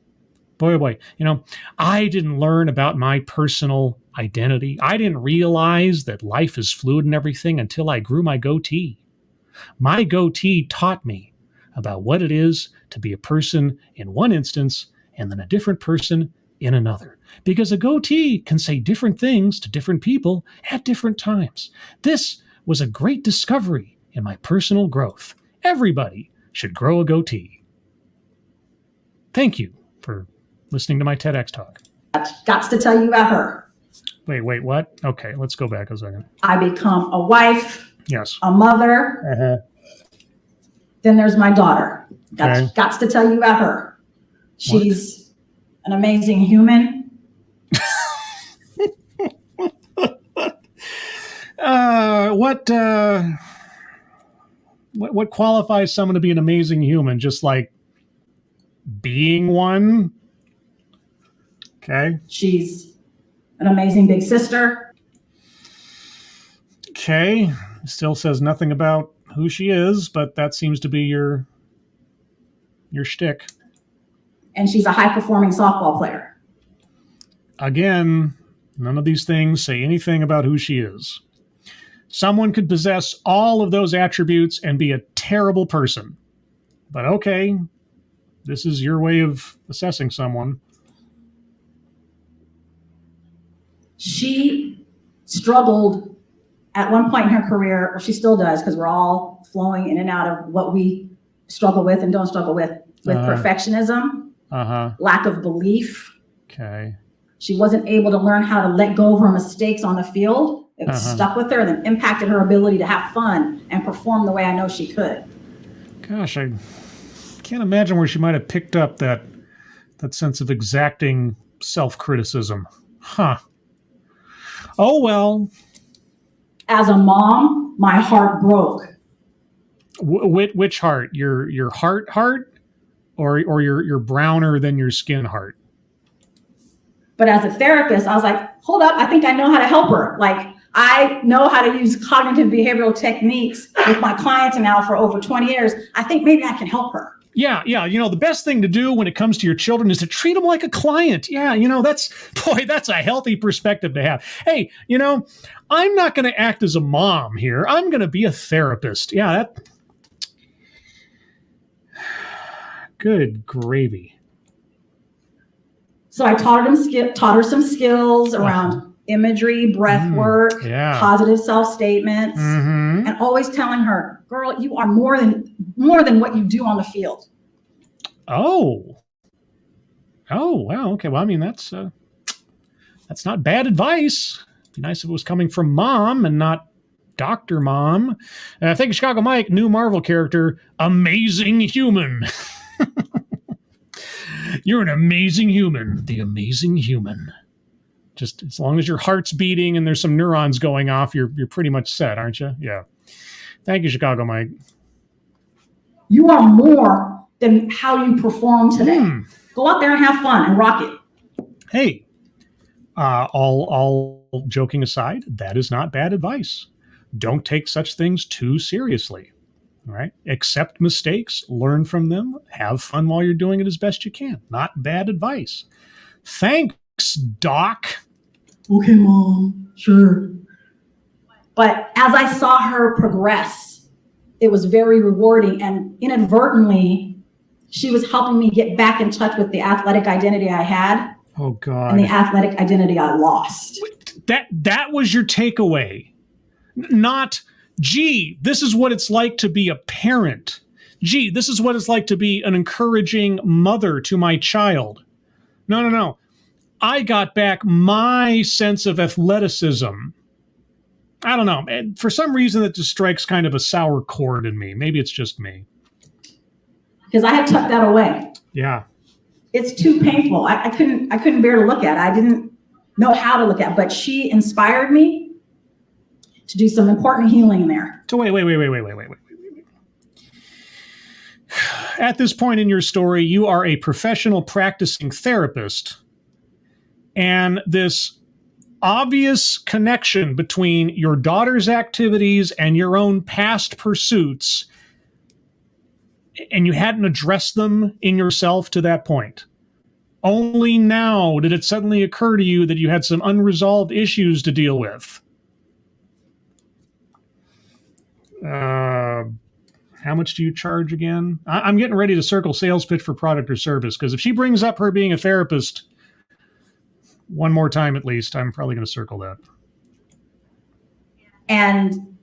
Boy, oh boy. You know, I didn't learn about my personal identity. I didn't realize that life is fluid and everything until I grew my goatee. My goatee taught me about what it is to be a person in one instance and then a different person in another. Because a goatee can say different things to different people at different times. This was a great discovery in my personal growth. Everybody should grow a goatee. Thank you for listening to my TEDx talk. Got to tell you about her. Wait, what? Okay, let's go back a second. I become a wife. Yes. A mother. Uh-huh. Then there's my daughter. Okay. Got to tell you about her. She's an amazing human. What qualifies someone to be an amazing human? Just like being one? Okay. She's an amazing big sister. Okay. Still says nothing about who she is, but that seems to be your shtick. And she's a high-performing softball player. Again, none of these things say anything about who she is. Someone could possess all of those attributes and be a terrible person. But okay, this is your way of assessing someone. She struggled at one point in her career, or she still does, because we're all flowing in and out of what we struggle with and don't struggle with perfectionism, lack of belief. Okay. She wasn't able to learn how to let go of her mistakes on the field. It stuck with her and then impacted her ability to have fun and perform the way I know she could. Gosh, I can't imagine where she might have picked up that sense of exacting self-criticism. Huh. Oh, well. As a mom, my heart broke. Which heart? Your heart? or you're browner than your skin heart. But as a therapist, I was like, hold up, I think I know how to help her. Like, I know how to use cognitive behavioral techniques with my clients now for over 20 years. I think maybe I can help her. Yeah. The best thing to do when it comes to your children is to treat them like a client. Yeah, that's a healthy perspective to have. Hey, I'm not going to act as a mom here. I'm going to be a therapist. Yeah, good gravy. So I taught her some skills around imagery, breath work, positive self-statements, and always telling her, girl, you are more than what you do on the field. Oh, wow. Okay. Well, I mean, that's not bad advice. It'd be nice if it was coming from mom and not Dr. Mom. Thank you, Chicago Mike, new Marvel character, amazing human. You're an amazing human. The amazing human. Just as long as your heart's beating and there's some neurons going off, you're pretty much set, aren't you? Yeah. Thank you, Chicago Mike. You are more than how you perform today. Go out there and have fun and rock it. Hey, all joking aside, that is not bad advice. Don't take such things too seriously. All right. Accept mistakes, learn from them, have fun while you're doing it as best you can. Not bad advice. Thanks, Doc. Okay, Mom. Sure. But as I saw her progress, it was very rewarding, and inadvertently, she was helping me get back in touch with the athletic identity I had. Oh, God. And the athletic identity I lost. That was your takeaway. Not, gee, this is what it's like to be a parent. Gee, this is what it's like to be an encouraging mother to my child. No. I got back my sense of athleticism. I don't know. For some reason, that just strikes kind of a sour chord in me. Maybe it's just me. Because I had tucked that away. Yeah. It's too painful. I couldn't bear to look at it. I didn't know how to look at it. But she inspired me to do some important healing there. So wait. At this point in your story, you are a professional practicing therapist, and this obvious connection between your daughter's activities and your own past pursuits, and you hadn't addressed them in yourself to that point. Only now did it suddenly occur to you that you had some unresolved issues to deal with. How much do you charge again? I'm getting ready to circle sales pitch for product or service, because if she brings up her being a therapist one more time at least, I'm probably going to circle that. And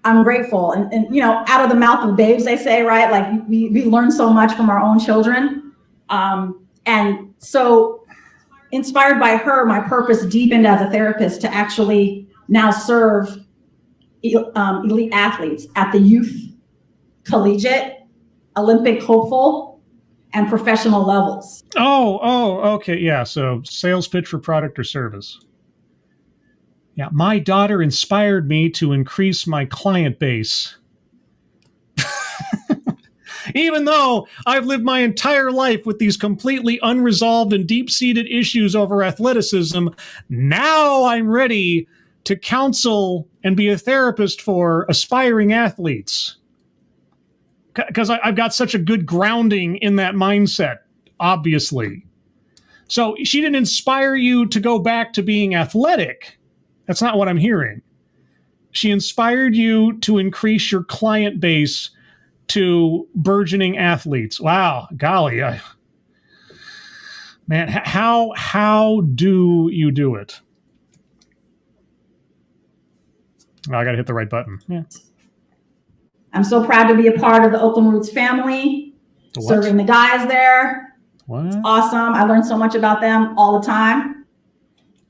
I'm grateful. And out of the mouth of babes, they say, right? Like we learn so much from our own children. And so inspired by her, my purpose deepened as a therapist to actually now serve elite athletes at the youth, collegiate, Olympic hopeful, and professional levels. Oh, okay. Yeah. So sales pitch for product or service. Yeah. My daughter inspired me to increase my client base. Even though I've lived my entire life with these completely unresolved and deep-seated issues over athleticism, now I'm ready to counsel and be a therapist for aspiring athletes. Because I've got such a good grounding in that mindset, obviously. So she didn't inspire you to go back to being athletic. That's not what I'm hearing. She inspired you to increase your client base to burgeoning athletes. Wow, golly. Man, how do you do it? Oh, I got to hit the right button. Yeah. I'm so proud to be a part of the Oakland Roots family, serving the guys there. What? It's awesome. I learned so much about them all the time.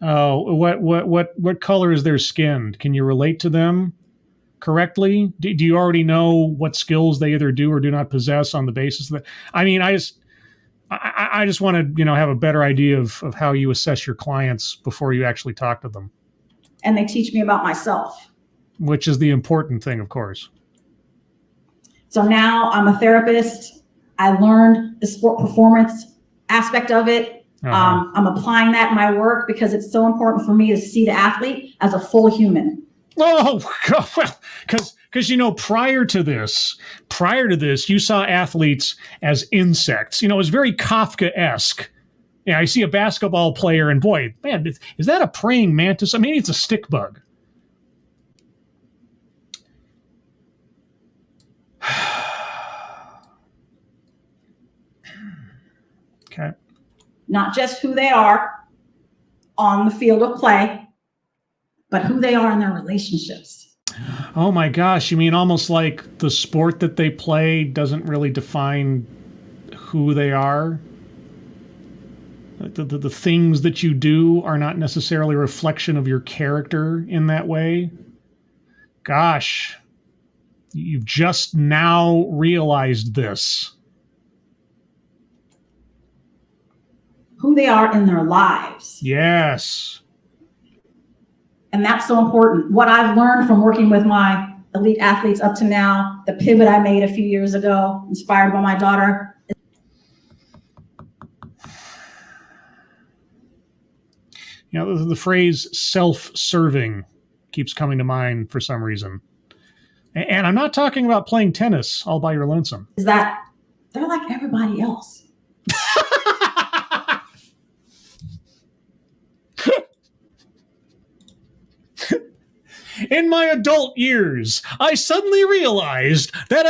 Oh, what color is their skin? Can you relate to them correctly? Do you already know what skills they either do or do not possess on the basis of that? I mean, I just want to, have a better idea of how you assess your clients before you actually talk to them. And they teach me about myself. Which is the important thing, of course. So now I'm a therapist I learned the sport performance aspect of it. I'm applying that in my work because it's so important for me to see the athlete as a full human. Oh, well, because prior to this, you saw athletes as insects. It was very Kafka-esque. Yeah, I see a basketball player, and boy, man, is that a praying mantis? I mean, it's a stick bug. Okay. Not just who they are on the field of play, but who they are in their relationships. Oh my gosh, you mean almost like the sport that they play doesn't really define who they are? The things that you do are not necessarily a reflection of your character in that way? Gosh, you've just now realized this. Who they are in their lives. Yes. And that's so important. What I've learned from working with my elite athletes up to now, the pivot I made a few years ago, inspired by my daughter. The phrase self-serving keeps coming to mind for some reason. And I'm not talking about playing tennis all by your lonesome. Is that they're like everybody else. In my adult years, I suddenly realized that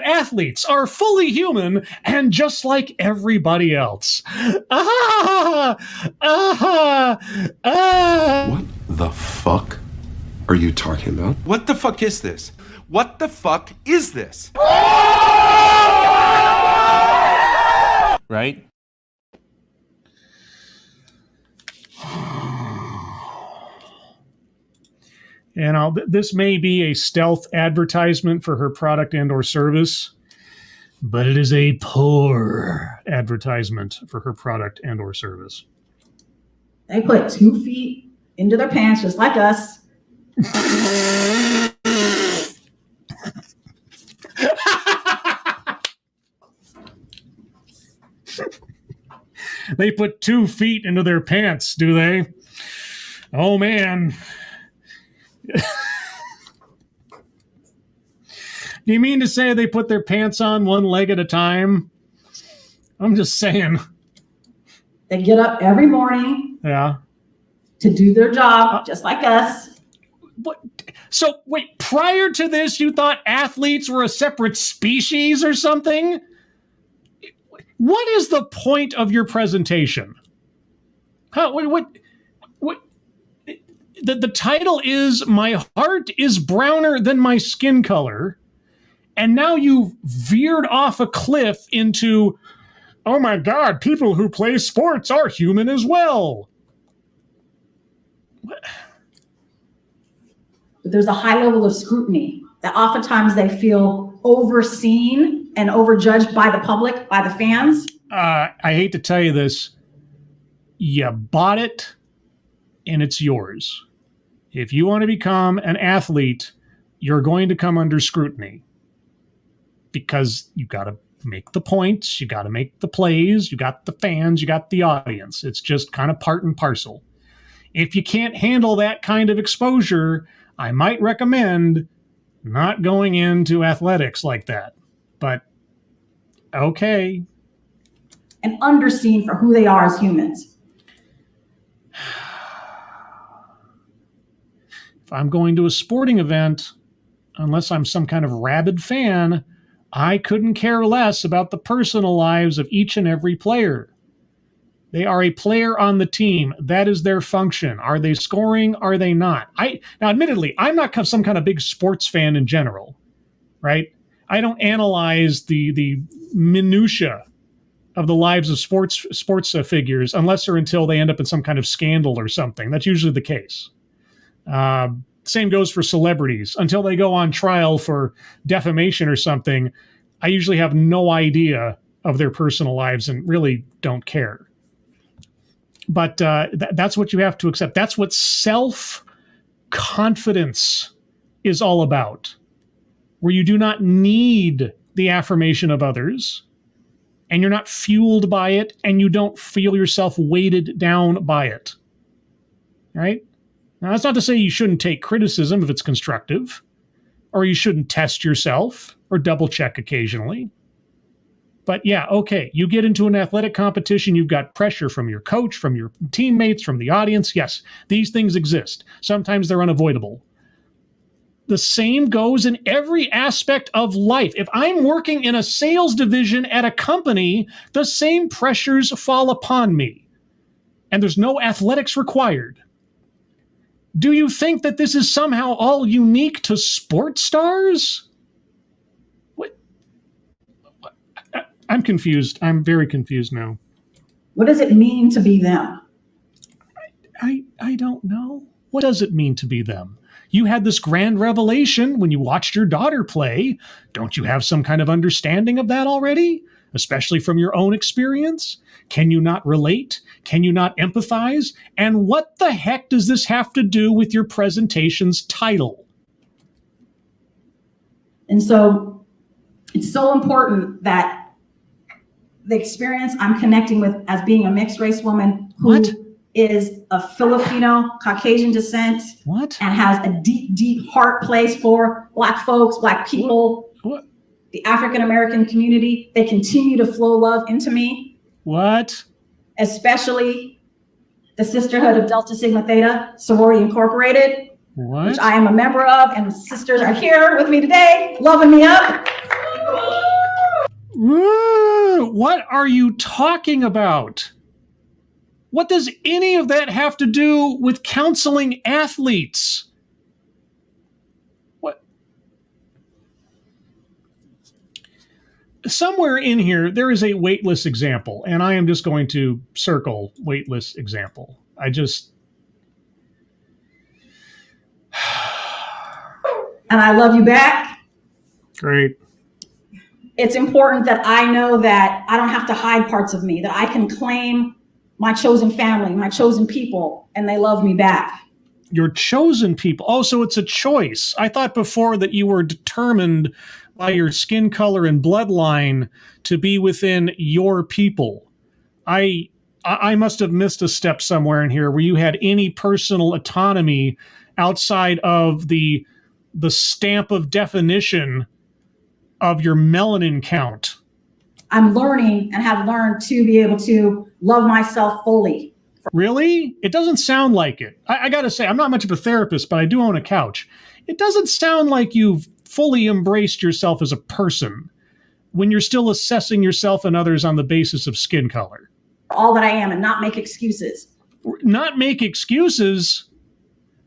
athletes are fully human and just like everybody else. What The fuck are you talking about? What the fuck is this? What the fuck is this? Right? This may be a stealth advertisement for her product and or service, but it is a poor advertisement for her product and or service. They put 2 feet into their pants just like us. They put 2 feet into their pants, do they? Oh, man. Do you mean to say they put their pants on one leg at a time? I'm just saying. They get up every morning. Yeah. To do their job, just like us. What? So, wait, prior to this, you thought athletes were a separate species or something? What is the point of your presentation? What? The title is "My Heart is Browner Than My Skin Color," and now you've veered off a cliff into, oh my God, people who play sports are human as well. What? There's a high level of scrutiny that oftentimes they feel overseen and overjudged by the public, by the fans. I hate to tell you this. You bought it, and it's yours. If you want to become an athlete, you're going to come under scrutiny because you got to make the points, you got to make the plays, you got the fans, you got the audience. It's just kind of part and parcel. If you can't handle that kind of exposure, I might recommend not going into athletics like that. But okay. And underseen for who they are as humans. If I'm going to a sporting event, unless I'm some kind of rabid fan, I couldn't care less about the personal lives of each and every player. They are a player on the team. That is their function. Are they scoring? Are they not? Now, admittedly, I'm not some kind of big sports fan in general, right? I don't analyze the minutia of the lives of sports figures unless or until they end up in some kind of scandal or something. That's usually the case. Same goes for celebrities. Until they go on trial for defamation or something, I usually have no idea of their personal lives and really don't care. But that's what you have to accept. That's what self-confidence is all about, where you do not need the affirmation of others. and you're not fueled by it, and you don't feel yourself weighted down by it. Right? Now, that's not to say you shouldn't take criticism if it's constructive, or you shouldn't test yourself or double check occasionally. But yeah, okay, you get into an athletic competition, you've got pressure from your coach, from your teammates, from the audience. Yes, these things exist. Sometimes they're unavoidable. The same goes in every aspect of life. If I'm working in a sales division at a company, the same pressures fall upon me. And there's no athletics required. Do you think that this is somehow all unique to sports stars? What? I'm confused. I'm very confused now. What does it mean to be them? I don't know. What does it mean to be them? You had this grand revelation when you watched your daughter play. Don't you have some kind of understanding of that already? Especially from your own experience? Can you not relate? Can you not empathize? And what the heck does this have to do with your presentation's title? And so it's so important that the experience I'm connecting with as being a mixed race woman who is of Filipino, Caucasian descent, and has a deep, deep heart place for Black folks, Black people, the African-American community. They continue to flow love into me. Especially the Sisterhood of Delta Sigma Theta, Sorority Incorporated, which I am a member of, and sisters are here with me today, loving me up. What are you talking about? What does any of that have to do with counseling athletes? What? Somewhere in here, there is a weightless example, and I am just going to circle weightless example. And I love you back. Great. It's important that I know that I don't have to hide parts of me, that I can claim my chosen family, my chosen people, and they love me back. Your chosen people. Oh, so it's a choice. I thought before that you were determined by your skin color and bloodline to be within your people. I must have missed a step somewhere in here where you had any personal autonomy outside of the stamp of definition of your melanin count. I'm learning and have learned to be able to love myself fully. Really? It doesn't sound like it. I got to say, I'm not much of a therapist, but I do own a couch. It doesn't sound like you've fully embraced yourself as a person when you're still assessing yourself and others on the basis of skin color. All that I am, and not make excuses. Not make excuses.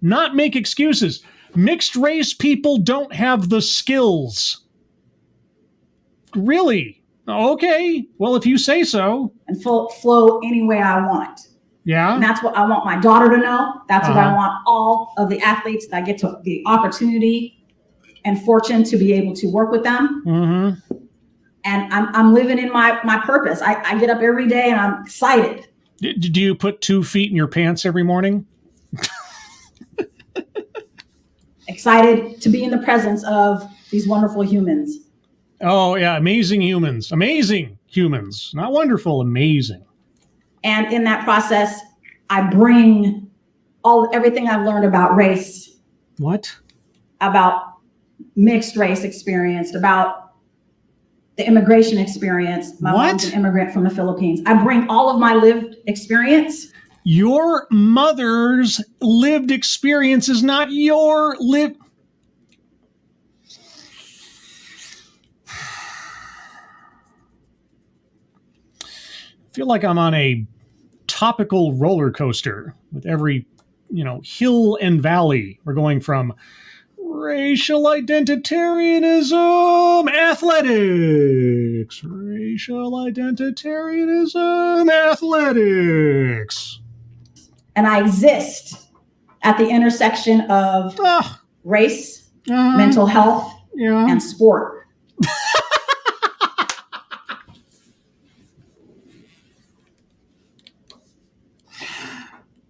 Not make excuses. Mixed race people don't have the skills. Really? Okay. Well, if you say so. And flow any way I want. Yeah. And that's what I want my daughter to know. That's what I want all of the athletes that I get to the opportunity and fortune to be able to work with them. Mm-hmm. And I'm living in my purpose. I get up every day and I'm excited. Do you put 2 feet in your pants every morning? Excited to be in the presence of these wonderful humans. Oh, yeah. Amazing humans. Amazing humans. Not wonderful, amazing. And in that process, I bring everything I've learned about race. What? About mixed race experience, about the immigration experience. My mom's an immigrant from the Philippines. I bring all of my lived experience. Your mother's lived experience is not your lived. I feel like I'm on a topical roller coaster with every, hill and valley. We're going from racial identitarianism, athletics, racial identitarianism, athletics. And I exist at the intersection of race, mental health, and sport.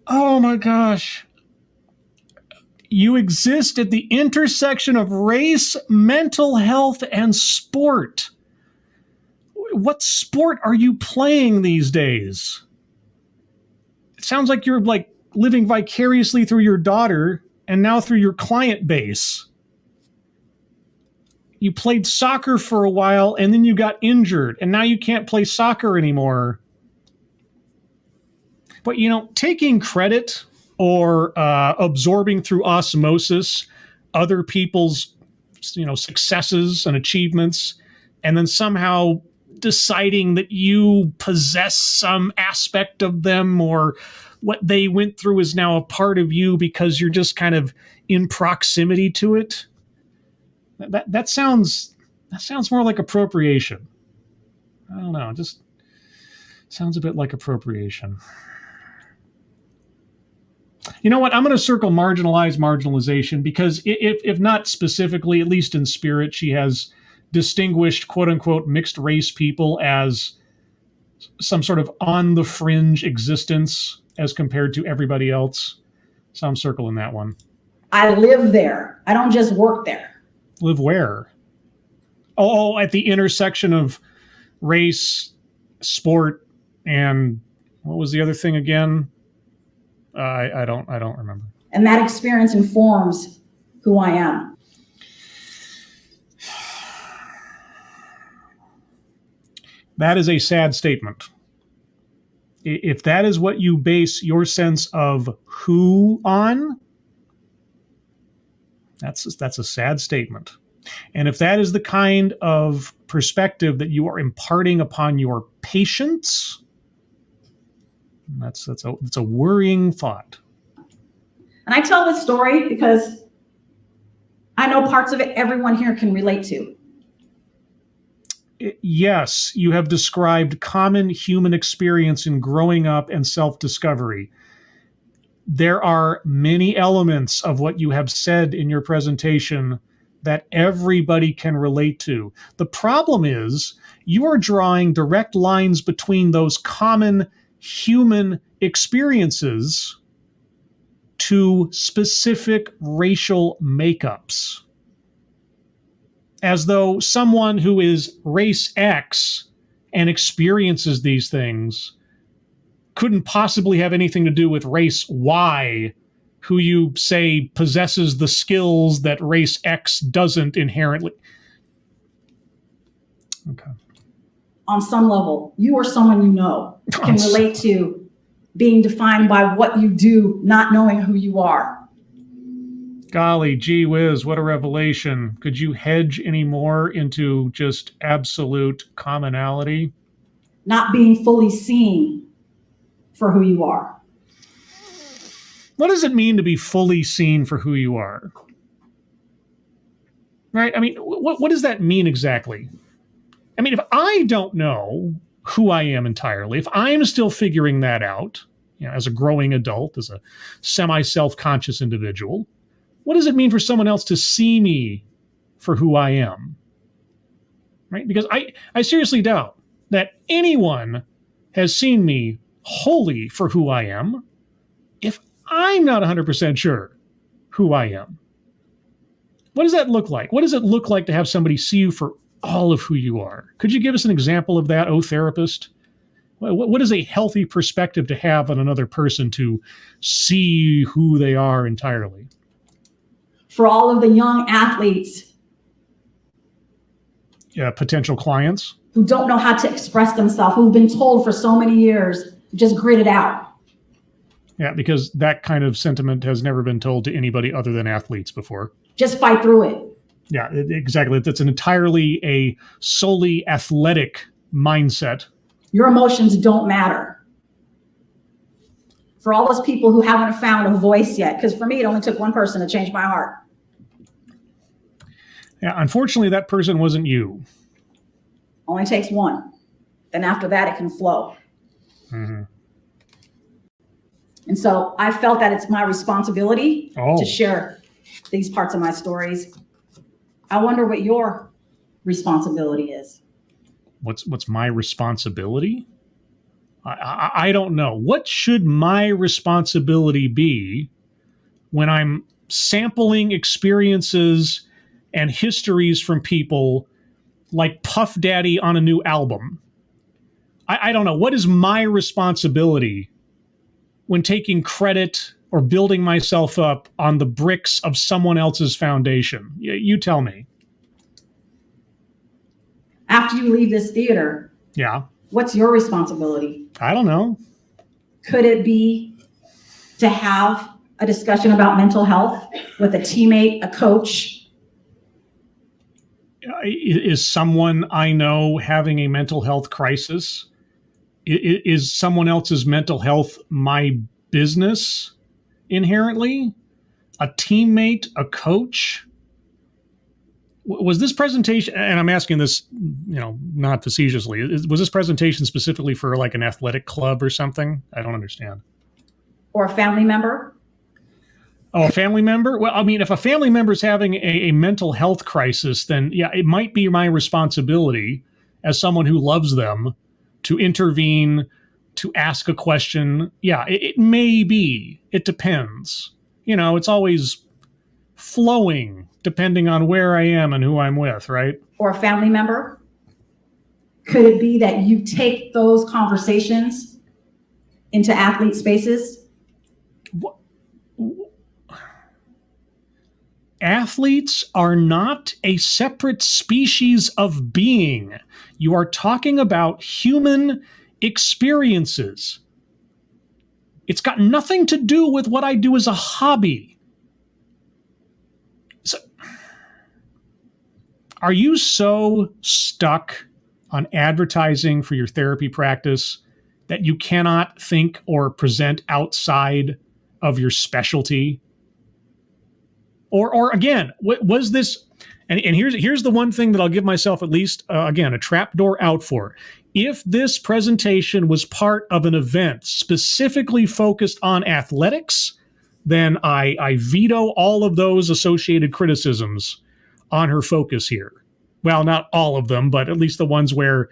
Oh my gosh. You exist at the intersection of race, mental health, and sport. what sport are you playing these days? It sounds like you're like living vicariously through your daughter and now through your client base. You played soccer for a while and then you got injured and now you can't play soccer anymore. But, taking credit or absorbing through osmosis other people's, successes and achievements, and then somehow deciding that you possess some aspect of them or what they went through is now a part of you because you're just kind of in proximity to it. That sounds more like appropriation. I don't know. It just sounds a bit like appropriation. You know what? I'm going to circle marginalization because if not specifically, at least in spirit, she has distinguished quote unquote mixed race people as some sort of on the fringe existence as compared to everybody else. So I'm circling that one. I live there. I don't just work there. Live where? Oh, at the intersection of race, sport, and what was the other thing again? I don't remember. And that experience informs who I am. That is a sad statement. If that is what you base your sense of who on, that's a sad statement. And if that is the kind of perspective that you are imparting upon your patients, that's a worrying thought. And I tell this story because I know parts of it everyone here can relate to. Yes, you have described common human experience in growing up and self-discovery. There are many elements of what you have said in your presentation that everybody can relate to. The problem is you are drawing direct lines between those common human experiences to specific racial makeups. As though someone who is race X and experiences these things couldn't possibly have anything to do with race Y, who you say possesses the skills that race X doesn't inherently. Okay. On some level, you or someone you know can relate to being defined by what you do, not knowing who you are. Golly, gee whiz, what a revelation. Could you hedge any more into just absolute commonality? Not being fully seen for who you are. What does it mean to be fully seen for who you are? Right? I mean, what does that mean exactly? I mean, if I don't know who I am entirely, if I'm still figuring that out, as a growing adult, as a semi-self-conscious individual, what does it mean for someone else to see me for who I am? Right? Because I seriously doubt that anyone has seen me wholly for who I am if I'm not 100% sure who I am. What does that look like? What does it look like to have somebody see you for all of who you are? Could you give us an example of that, therapist? What is a healthy perspective to have on another person to see who they are entirely? For all of the young athletes potential clients who don't know how to express themselves, who've been told for so many years, just grit it out. Yeah, because that kind of sentiment has never been told to anybody other than athletes before. Just fight through it. Yeah, exactly. That's an entirely a solely athletic mindset. Your emotions don't matter. For all those people who haven't found a voice yet, because for me, it only took one person to change my heart. Yeah, unfortunately, that person wasn't you. Only takes one. Then after that, it can flow. Mm-hmm. And so I felt that it's my responsibility to share these parts of my stories. I wonder what your responsibility is. What's my responsibility? I don't know. What should my responsibility be when I'm sampling experiences and histories from people like Puff Daddy on a new album? I don't know. What is my responsibility when taking credit or building myself up on the bricks of someone else's foundation? You tell me. After you leave this theater, Yeah. what's your responsibility? I don't know. Could it be to have a discussion about mental health with a teammate, a coach? Is someone I know having a mental health crisis? Is someone else's mental health my business inherently? A teammate, a coach? Was this presentation, and I'm asking this, not facetiously, was this presentation specifically for like an athletic club or something? I don't understand. Or a family member? Oh, a family member? Well, I mean, if a family member is having a mental health crisis, then yeah, it might be my responsibility as someone who loves them to intervene, to ask a question. Yeah, it may be. It depends. It's always flowing depending on where I am and who I'm with, right? Or a family member? Could it be that you take those conversations into athlete spaces? Athletes are not a separate species of being. You are talking about human experiences. It's got nothing to do with what I do as a hobby. So, are you so stuck on advertising for your therapy practice that you cannot think or present outside of your specialty? Or again, was this, and here's the one thing that I'll give myself at least, again, a trapdoor out for. If this presentation was part of an event specifically focused on athletics, then I veto all of those associated criticisms on her focus here. Well, not all of them, but at least the ones where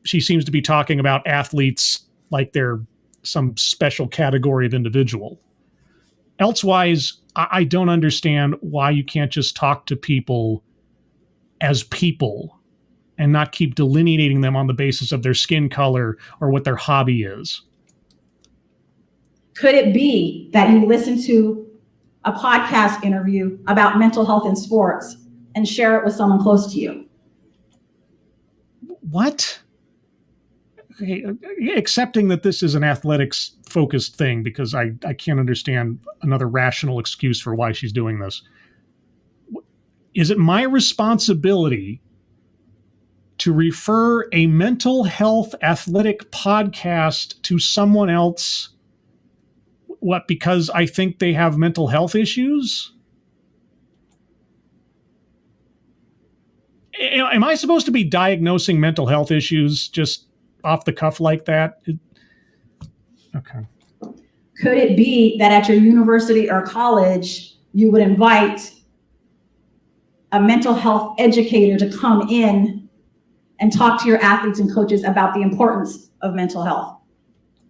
she seems to be talking about athletes like they're some special category of individual. Elsewise, I don't understand why you can't just talk to people as people and not keep delineating them on the basis of their skin color or what their hobby is. Could it be that you listen to a podcast interview about mental health in sports and share it with someone close to you? What? Okay, accepting that this is an athletics-focused thing, because I can't understand another rational excuse for why she's doing this. Is it my responsibility to refer a mental health athletic podcast to someone else? What, because I think they have mental health issues? Am I supposed to be diagnosing mental health issues just off the cuff like that? Okay. Could it be that at your university or college, you would invite a mental health educator to come in and talk to your athletes and coaches about the importance of mental health?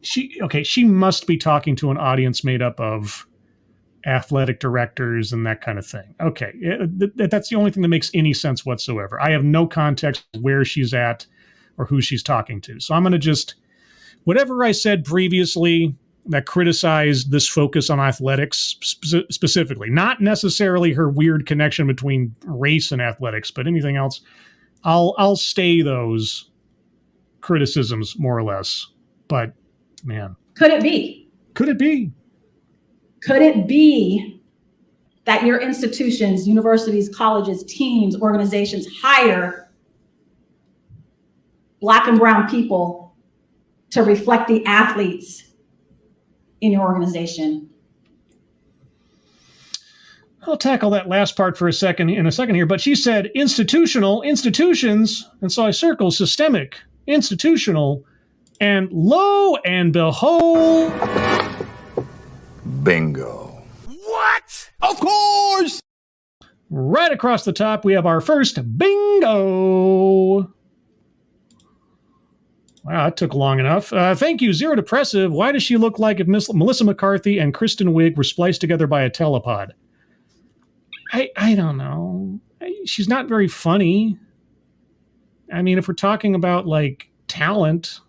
She must be talking to an audience made up of athletic directors and that kind of thing. Okay, that's the only thing that makes any sense whatsoever. I have no context where she's at or who she's talking to. So I'm going to just, whatever I said previously that criticized this focus on athletics specifically, not necessarily her weird connection between race and athletics, but anything else, I'll stay those criticisms more or less. But man, Could it be? Could it be? Could it be that your institutions, universities, colleges, teams, organizations hire Black and brown people to reflect the athletes in your organization? I'll tackle that last part in a second here, but she said institutional, institutions, and so I circle systemic, institutional, and lo and behold, Bingo. What? Of course! right across the top, we have our first bingo. Wow, that took long enough. Thank you, Zero Depressive. Why does she look like if Melissa McCarthy and Kristen Wiig were spliced together by a telepod? I don't know. She's not very funny. I mean, if we're talking about, like, talent,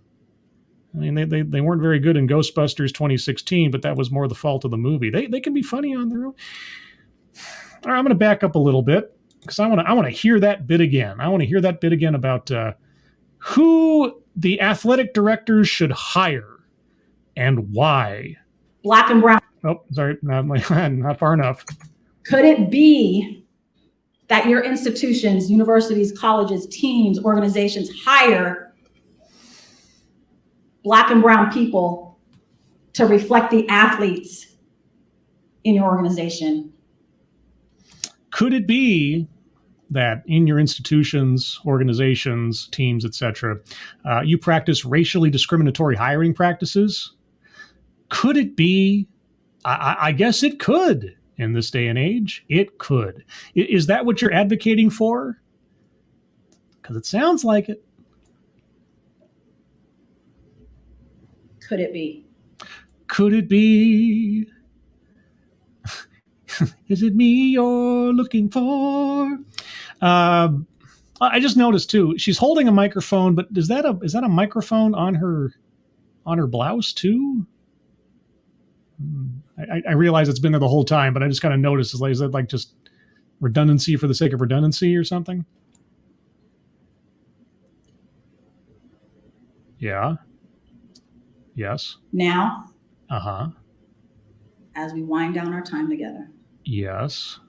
I mean, they weren't very good in Ghostbusters 2016, but that was more the fault of the movie. They can be funny on their own. All right, I'm going to back up a little bit because I want to hear that bit again. I want to hear that bit again about who the athletic directors should hire and why. Black and brown. Oh, sorry, not far enough. Could it be that your institutions, universities, colleges, teams, organizations hire Black and brown people to reflect the athletes in your organization? Could it be that in your institutions, organizations, teams, etc., you practice racially discriminatory hiring practices? Could it be? I guess it could. In this day and age, it could. Is that what you're advocating for? Because it sounds like it. Could it be? Could it be? Is it me you're looking for? I just noticed too. She's holding a microphone, but is that a microphone on her blouse too? I realize it's been there the whole time, but I just kind of noticed, is that like just redundancy for the sake of redundancy or something? Yeah. Yes. Now, as we wind down our time together, yes,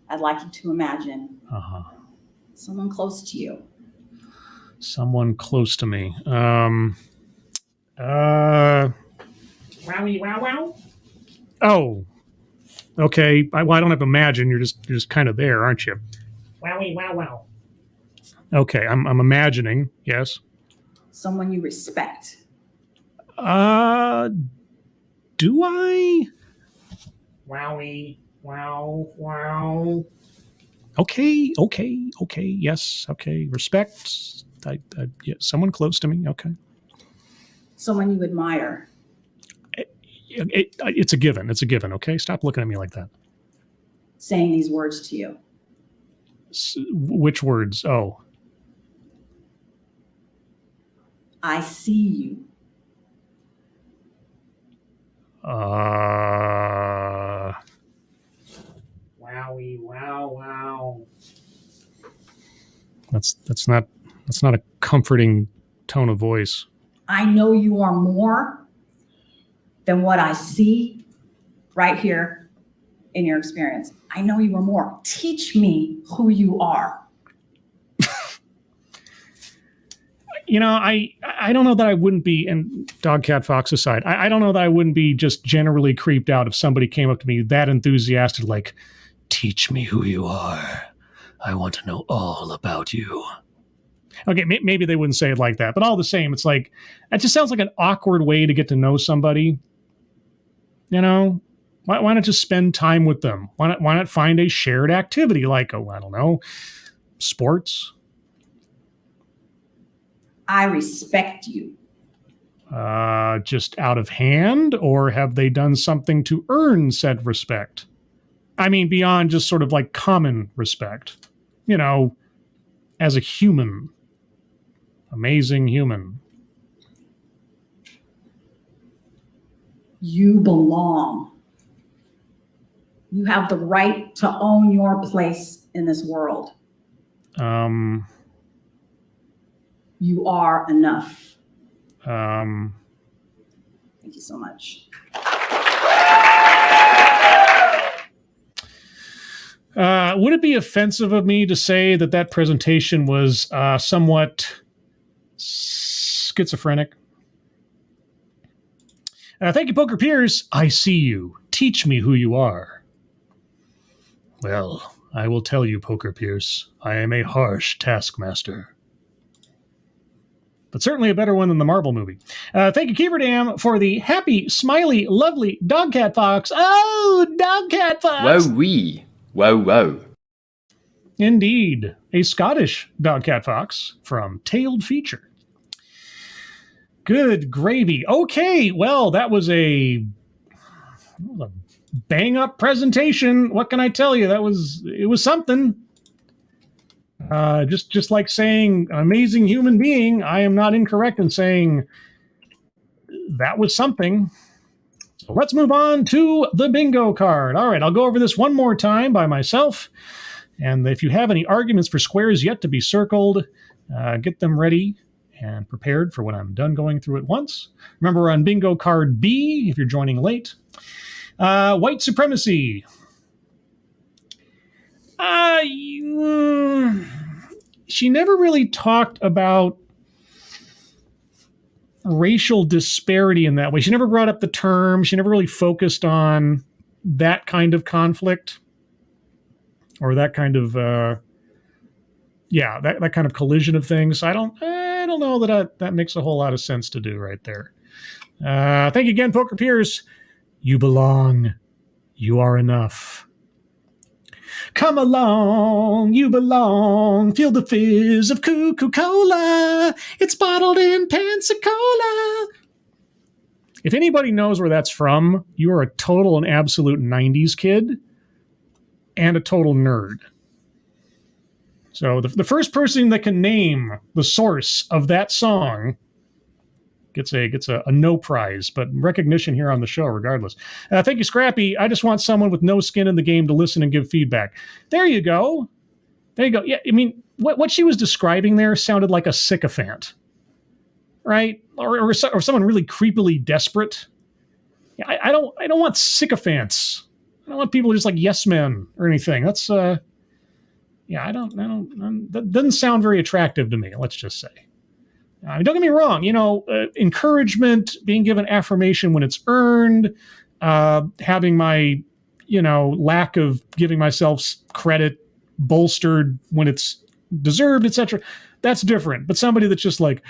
I'd like you to imagine someone close to you. Someone close to me. Wowie, wow, wow. Oh, okay. I don't have to imagine. You're just kind of there, aren't you? Wowie, wow, wow. Okay, I'm imagining. Yes. Someone you respect. Do I? Wowie, wow, wow. Okay. Yes. Okay. Respect. Yeah, someone close to me. Okay. Someone you admire. It's a given. It's a given. Okay. Stop looking at me like that. Saying these words to you. Which words? Oh. I see you. Wowie, wow, wow. That's not a comforting tone of voice. I know you are more than what I see right here in your experience. I know you are more. Teach me who you are. You know, I don't know that I wouldn't be, and dog, cat, fox aside, I don't know that I wouldn't be just generally creeped out if somebody came up to me that enthusiastic, like, teach me who you are. I want to know all about you. Okay, maybe they wouldn't say it like that, but all the same, it's like, it just sounds like an awkward way to get to know somebody. You know, why not just spend time with them? Why not find a shared activity like, I don't know, sports? I respect you. Just out of hand, or have they done something to earn said respect? I mean, beyond just sort of like common respect, you know, as a human, amazing human. You belong. You have the right to own your place in this world. You are enough. Thank you so much. Would it be offensive of me to say that presentation was somewhat schizophrenic? Thank you, Poker Piers. I see you. Teach me who you are. Well, I will tell you, Poker Pierce, I am a harsh taskmaster. But certainly a better one than the Marvel movie. Thank you, Keeverdam, for the happy, smiley, lovely dog cat fox. Oh, dog cat fox. Wowee. Wow. Indeed. A Scottish dog cat fox from Tailed Feature. Good gravy. Okay, well, that was a bang-up presentation. What can I tell you? It was something. Just like saying amazing human being, I am not incorrect in saying that was something. So let's move on to the bingo card. All right, I'll go over this one more time by myself. And if you have any arguments for squares yet to be circled, get them ready and prepared for when I'm done going through it once. Remember, we're on bingo card B if you're joining late. White supremacy. She never really talked about racial disparity in that way. She never brought up the term. She never really focused on that kind of conflict or that kind of that kind of collision of things. I don't know that makes a whole lot of sense to do right there. Thank you again, Poker Peers. You belong. You are enough. Come along, you belong. Feel the fizz of Coca-Cola. It's bottled in Pensacola. If anybody knows where that's from, you are a total and absolute 90s kid and a total nerd. So the first person that can name the source of that song gets a no prize, but recognition here on the show regardless. Thank you, Scrappy. I just want someone with no skin in the game to listen and give feedback. There you go. Yeah, I mean, what she was describing there sounded like a sycophant, right? Or someone really creepily desperate. Yeah, I don't want sycophants. I don't want people just like yes men or anything. That's that doesn't sound very attractive to me. Let's just say. Don't get me wrong, encouragement, being given affirmation when it's earned, having my, lack of giving myself credit bolstered when it's deserved, etc. That's different. But somebody that's just like,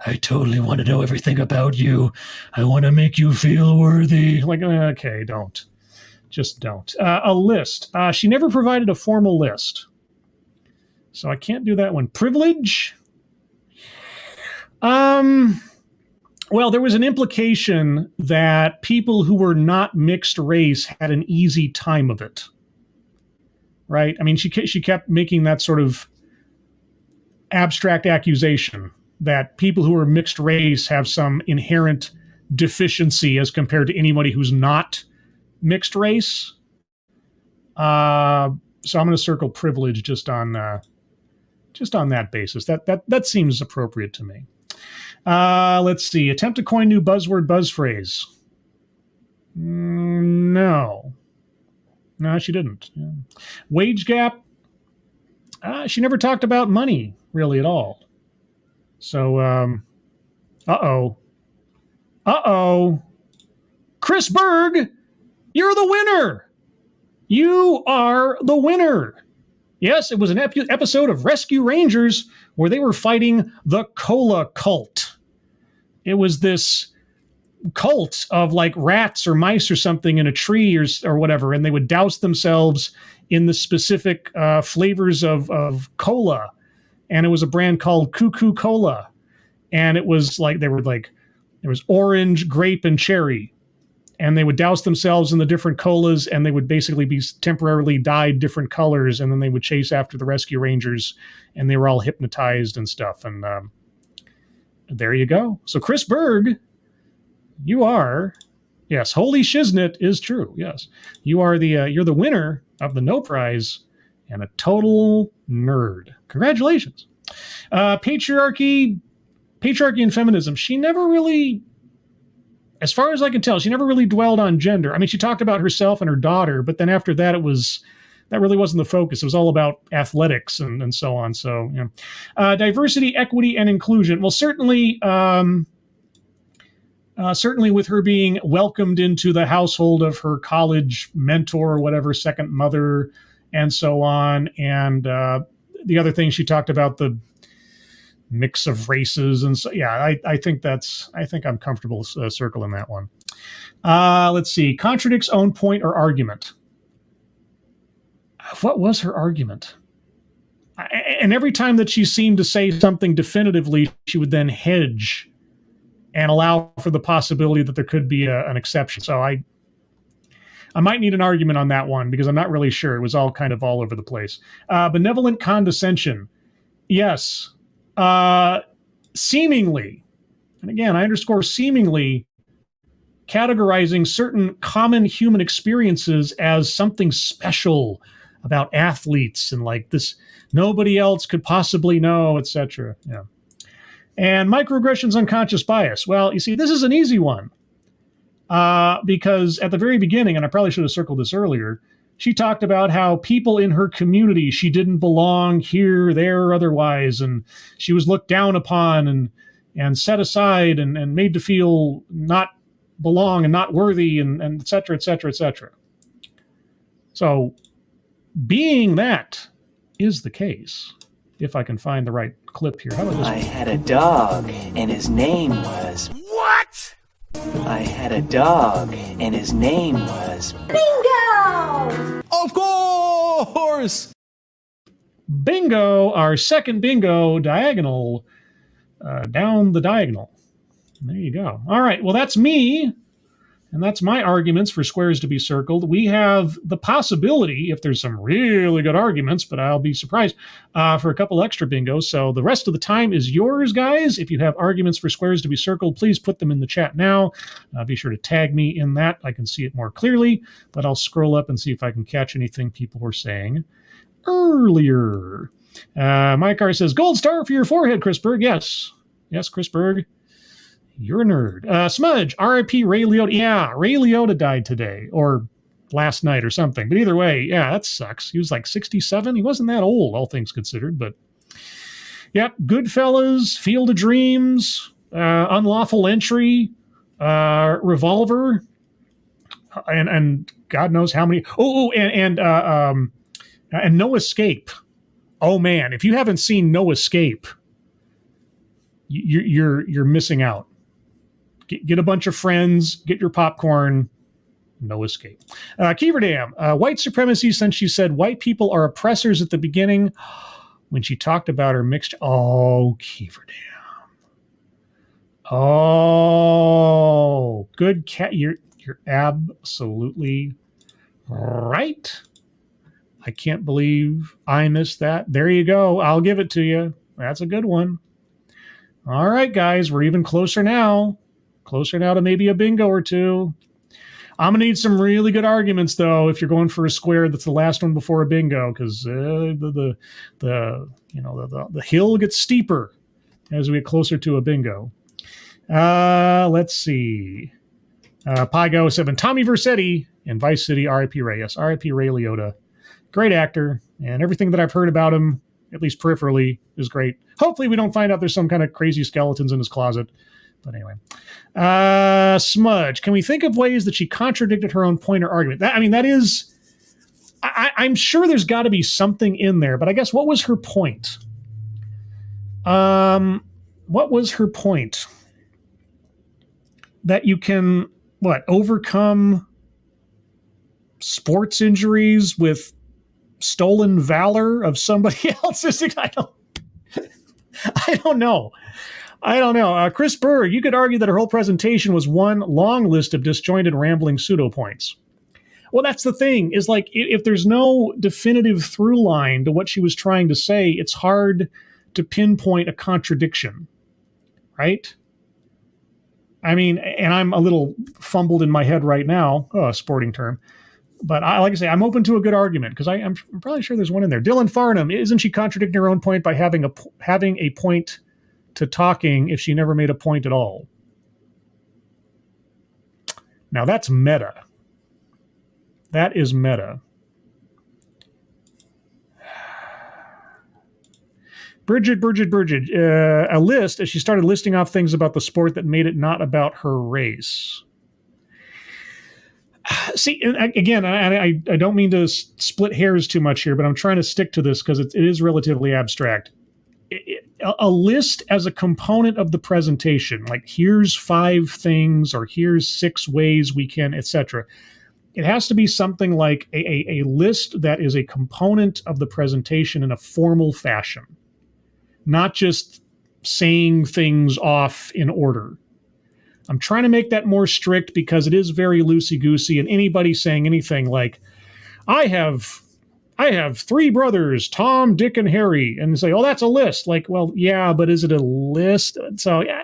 I totally want to know everything about you. I want to make you feel worthy. Like, okay, don't. Just don't. A list. She never provided a formal list. So I can't do that one. Privilege. Well, there was an implication that people who were not mixed race had an easy time of it, right? I mean, she kept making that sort of abstract accusation that people who are mixed race have some inherent deficiency as compared to anybody who's not mixed race. So I'm going to circle privilege just on that basis. That seems appropriate to me. Let's see. Attempt to coin new buzzword, buzz phrase. No, she didn't. Yeah. Wage gap. She never talked about money really at all. So, Chris Berg, you're the winner. You are the winner. Yes, it was an episode of Rescue Rangers where they were fighting the cola cult. It was this cult of like rats or mice or something in a tree or whatever, and they would douse themselves in the specific flavors of cola. And it was a brand called Cuckoo Cola. And it was like, there was orange, grape, and cherry. And they would douse themselves in the different colas, and they would basically be temporarily dyed different colors, and then they would chase after the Rescue Rangers, and they were all hypnotized and stuff. And there you go. So Chris Berg, you are, yes, holy shiznit is true. Yes, you are you're the winner of the no prize and a total nerd. Congratulations. Patriarchy and feminism. She never really, as far as I can tell, she never really dwelled on gender. I mean, she talked about herself and her daughter, but then after that, that really wasn't the focus. It was all about athletics and so on. So, diversity, equity, and inclusion. Well, certainly with her being welcomed into the household of her college mentor or whatever, second mother, and so on. And the other thing she talked about, the mix of races, and so I think I'm comfortable circling that one. Let's see. Contradicts own point or argument. What was her argument? And every time that she seemed to say something definitively, she would then hedge and allow for the possibility that there could be an exception. So I might need an argument on that one because I'm not really sure. It was all kind of all over the place. Benevolent condescension. Yes. Seemingly, and again, I underscore seemingly, categorizing certain common human experiences as something special about athletes and like this nobody else could possibly know, etc. Yeah. And microaggressions, unconscious bias. Well, you see, this is an easy one because at the very beginning, and I probably should have circled this earlier, she talked about how people in her community, she didn't belong here, there, or otherwise, and she was looked down upon and set aside and made to feel not belong and not worthy and et cetera, et cetera, et cetera. So being that is the case, if I can find the right clip here. How about this? I had a dog, and his name was... What? I had a dog, and his name was... Bingo! Of course! Bingo, our second bingo diagonal, down the diagonal. There you go. All right, well, that's me, and that's my arguments for squares to be circled. We have the possibility, if there's some really good arguments, but I'll be surprised, for a couple extra bingos. So the rest of the time is yours, guys. If you have arguments for squares to be circled, please put them in the chat now. Be sure to tag me in that. I can see it more clearly, but I'll scroll up and see if I can catch anything people were saying earlier. My car says, gold star for your forehead, Chris Berg. Yes. Yes, Chris Berg. You're a nerd. Smudge, R.I.P. Ray Liotta. Yeah, Ray Liotta died today, or last night or something. But either way, yeah, that sucks. He was like 67. He wasn't that old, all things considered. But, yep, Goodfellas, Field of Dreams, Unlawful Entry, Revolver, and God knows how many. And No Escape. Oh, man, if you haven't seen No Escape, you're missing out. Get a bunch of friends, get your popcorn. No Escape. Keeverdam, white supremacy, since she said white people are oppressors at the beginning when she talked about her mixed. Oh, Keeverdam. Oh, good cat. You're absolutely right. I can't believe I missed that. There you go. I'll give it to you. That's a good one. All right, guys, we're even closer now. Closer now to maybe a bingo or two. I'm gonna need some really good arguments, though, if you're going for a square that's the last one before a bingo, because the hill gets steeper as we get closer to a bingo. Let's see. Pygo 7. Tommy Vercetti in Vice City. R.I.P. Ray. Yes, R.I.P. Ray Liotta. Great actor, and everything that I've heard about him, at least peripherally, is great. Hopefully we don't find out there's some kind of crazy skeletons in his closet. But anyway. Smudge, can we think of ways that she contradicted her own point or argument? That is... I'm sure there's got to be something in there, but I guess what was her point? What was her point? That you can, overcome sports injuries with stolen valor of somebody else's? I don't know. Chris Berg, you could argue that her whole presentation was one long list of disjointed, rambling pseudo points. Well, that's the thing, is like, if there's no definitive through line to what she was trying to say, it's hard to pinpoint a contradiction, right? I mean, and I'm a little fumbled in my head right now, sporting term. But like I say, I'm open to a good argument, because I'm probably sure there's one in there. Dylan Farnham, isn't she contradicting her own point by having a point to talking if she never made a point at all? Now that's meta. That is meta. Bridget, a list as she started listing off things about the sport that made it not about her race. See, again, I don't mean to split hairs too much here, but I'm trying to stick to this because it is relatively abstract. A list as a component of the presentation, like here's 5 things or here's 6 ways we can, etc. It has to be something like a list that is a component of the presentation in a formal fashion, not just saying things off in order. I'm trying to make that more strict because it is very loosey-goosey, and anybody saying anything like, I have 3 brothers, Tom, Dick, and Harry, and say, oh, that's a list. Like, well, yeah, but is it a list? So, yeah,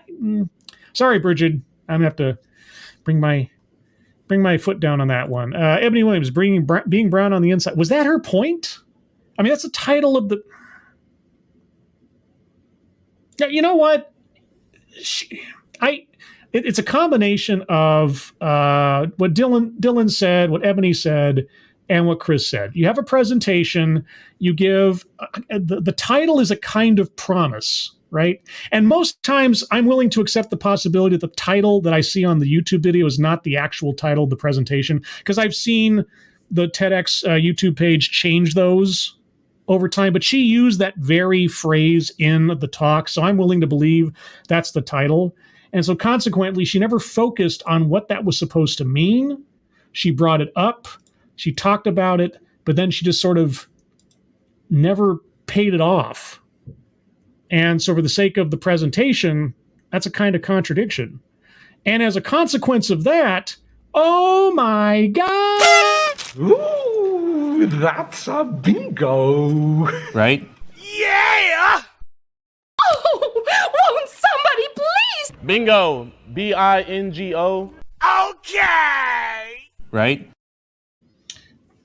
sorry, Bridget, I'm going to have to bring my bring my foot down on that one. Ebony Williams, being brown on the inside. Was that her point? I mean, that's the title of the... Yeah, you know what? It's a combination of what Dylan said, what Ebony said, and what Chris said. You have a presentation, you give... the title is a kind of promise, right? And most times I'm willing to accept the possibility that the title that I see on the YouTube video is not the actual title of the presentation, because I've seen the TEDx YouTube page change those over time, but she used that very phrase in the talk, so I'm willing to believe that's the title. And so consequently, she never focused on what that was supposed to mean. She brought it up, she talked about it, but then she just sort of never paid it off. And so for the sake of the presentation, that's a kind of contradiction. And as a consequence of that, oh my God! Ooh, that's a bingo. Right? Yeah! Oh, won't somebody please? Bingo. B-I-N-G-O. Okay! Right?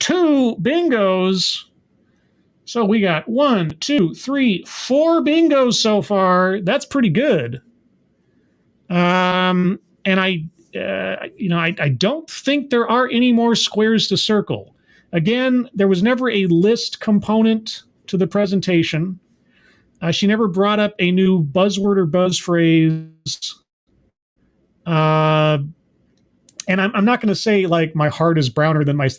2 bingos. So we got 1, 2, 3, 4 bingos so far. That's pretty good. And I don't think there are any more squares to circle. Again, there was never a list component to the presentation. She never brought up a new buzzword or buzz phrase. And I'm not going to say like my heart is browner than my...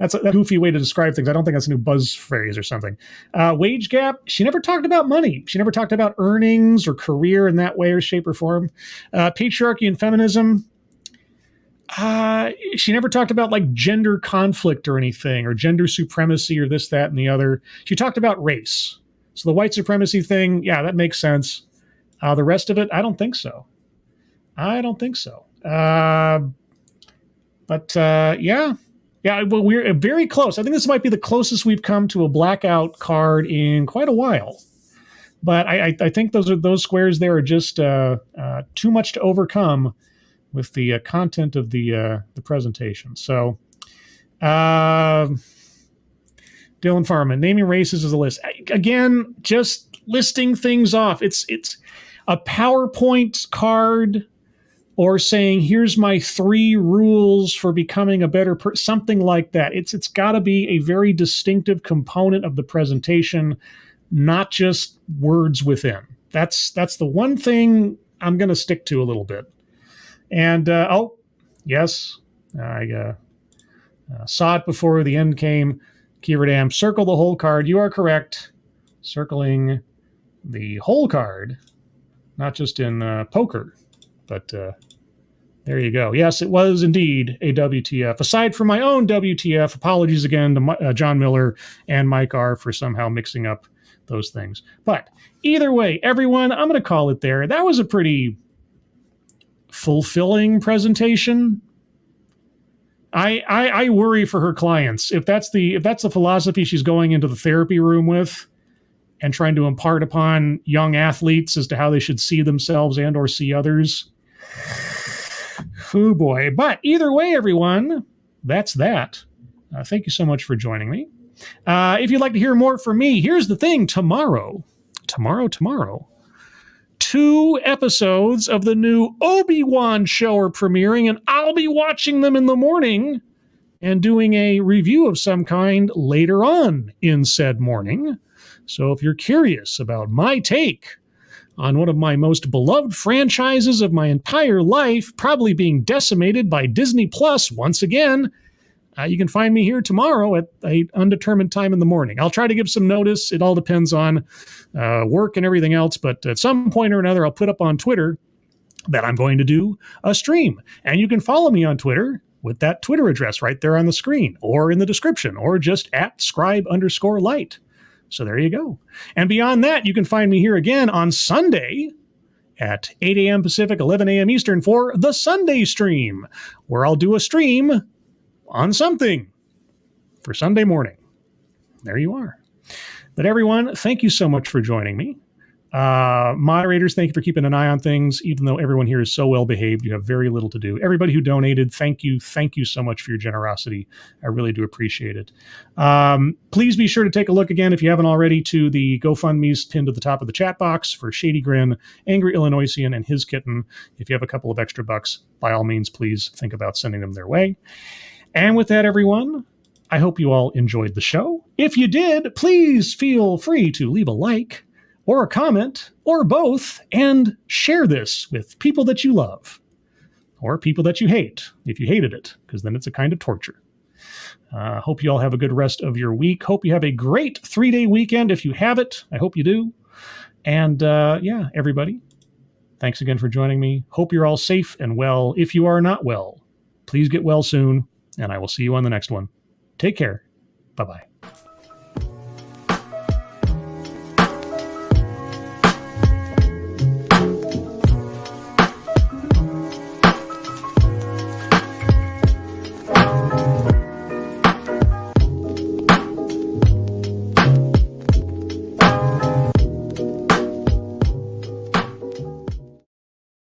That's a goofy way to describe things. I don't think that's a new buzz phrase or something. Wage gap. She never talked about money. She never talked about earnings or career in that way or shape or form. Patriarchy and feminism. She never talked about like gender conflict or anything, or gender supremacy or this, that, and the other. She talked about race. So the white supremacy thing, yeah, that makes sense. The rest of it, I don't think so. Yeah. Yeah, well, we're very close. I think this might be the closest we've come to a blackout card in quite a while. But I think those squares there are just too much to overcome with the content of the presentation. So, Dylan Farman, naming races as a list. Again, just listing things off. It's a PowerPoint card, or saying, here's my 3 rules for becoming a better person, something like that. It's got to be a very distinctive component of the presentation, not just words within. That's the one thing I'm going to stick to a little bit. And, yes, I saw it before the end came. Kiverdam, circle the whole card. You are correct. Circling the whole card, not just in poker, but... there you go. Yes, it was indeed a WTF. Aside from my own WTF, apologies again to John Miller and Mike R. for somehow mixing up those things. But either way, everyone, I'm going to call it there. That was a pretty fulfilling presentation. I worry for her clients. If that's the philosophy she's going into the therapy room with, and trying to impart upon young athletes as to how they should see themselves and or see others. Oh boy. But either way, everyone, that's that. Thank you so much for joining me. If you'd like to hear more from me, here's the thing. Tomorrow, 2 episodes of the new Obi-Wan show are premiering, and I'll be watching them in the morning and doing a review of some kind later on in said morning. So if you're curious about my take on one of my most beloved franchises of my entire life, probably being decimated by Disney Plus once again, you can find me here tomorrow at an undetermined time in the morning. I'll try to give some notice. It all depends on work and everything else, but at some point or another, I'll put up on Twitter that I'm going to do a stream. And you can follow me on Twitter with that Twitter address right there on the screen, or in the description, or just at scribe_light. So there you go. And beyond that, you can find me here again on Sunday at 8 a.m. Pacific, 11 a.m. Eastern for the Sunday stream, where I'll do a stream on something for Sunday morning. There you are. But everyone, thank you so much for joining me. Moderators, thank you for keeping an eye on things. Even though everyone here is so well behaved, you have very little to do. Everybody who donated, thank you. Thank you so much for your generosity. I really do appreciate it. Please be sure to take a look again, if you haven't already, to the GoFundMe's pinned to the top of the chat box for Shady Grin, Angry Illinoisian, and his kitten. If you have a couple of extra bucks, by all means, please think about sending them their way. And with that, everyone, I hope you all enjoyed the show. If you did, please feel free to leave a like or a comment, or both, and share this with people that you love, or people that you hate, if you hated it, because then it's a kind of torture. Hope you all have a good rest of your week. Hope you have a great 3-day weekend if you have it. I hope you do. And yeah, everybody, thanks again for joining me. Hope you're all safe and well. If you are not well, please get well soon, and I will see you on the next one. Take care. Bye-bye.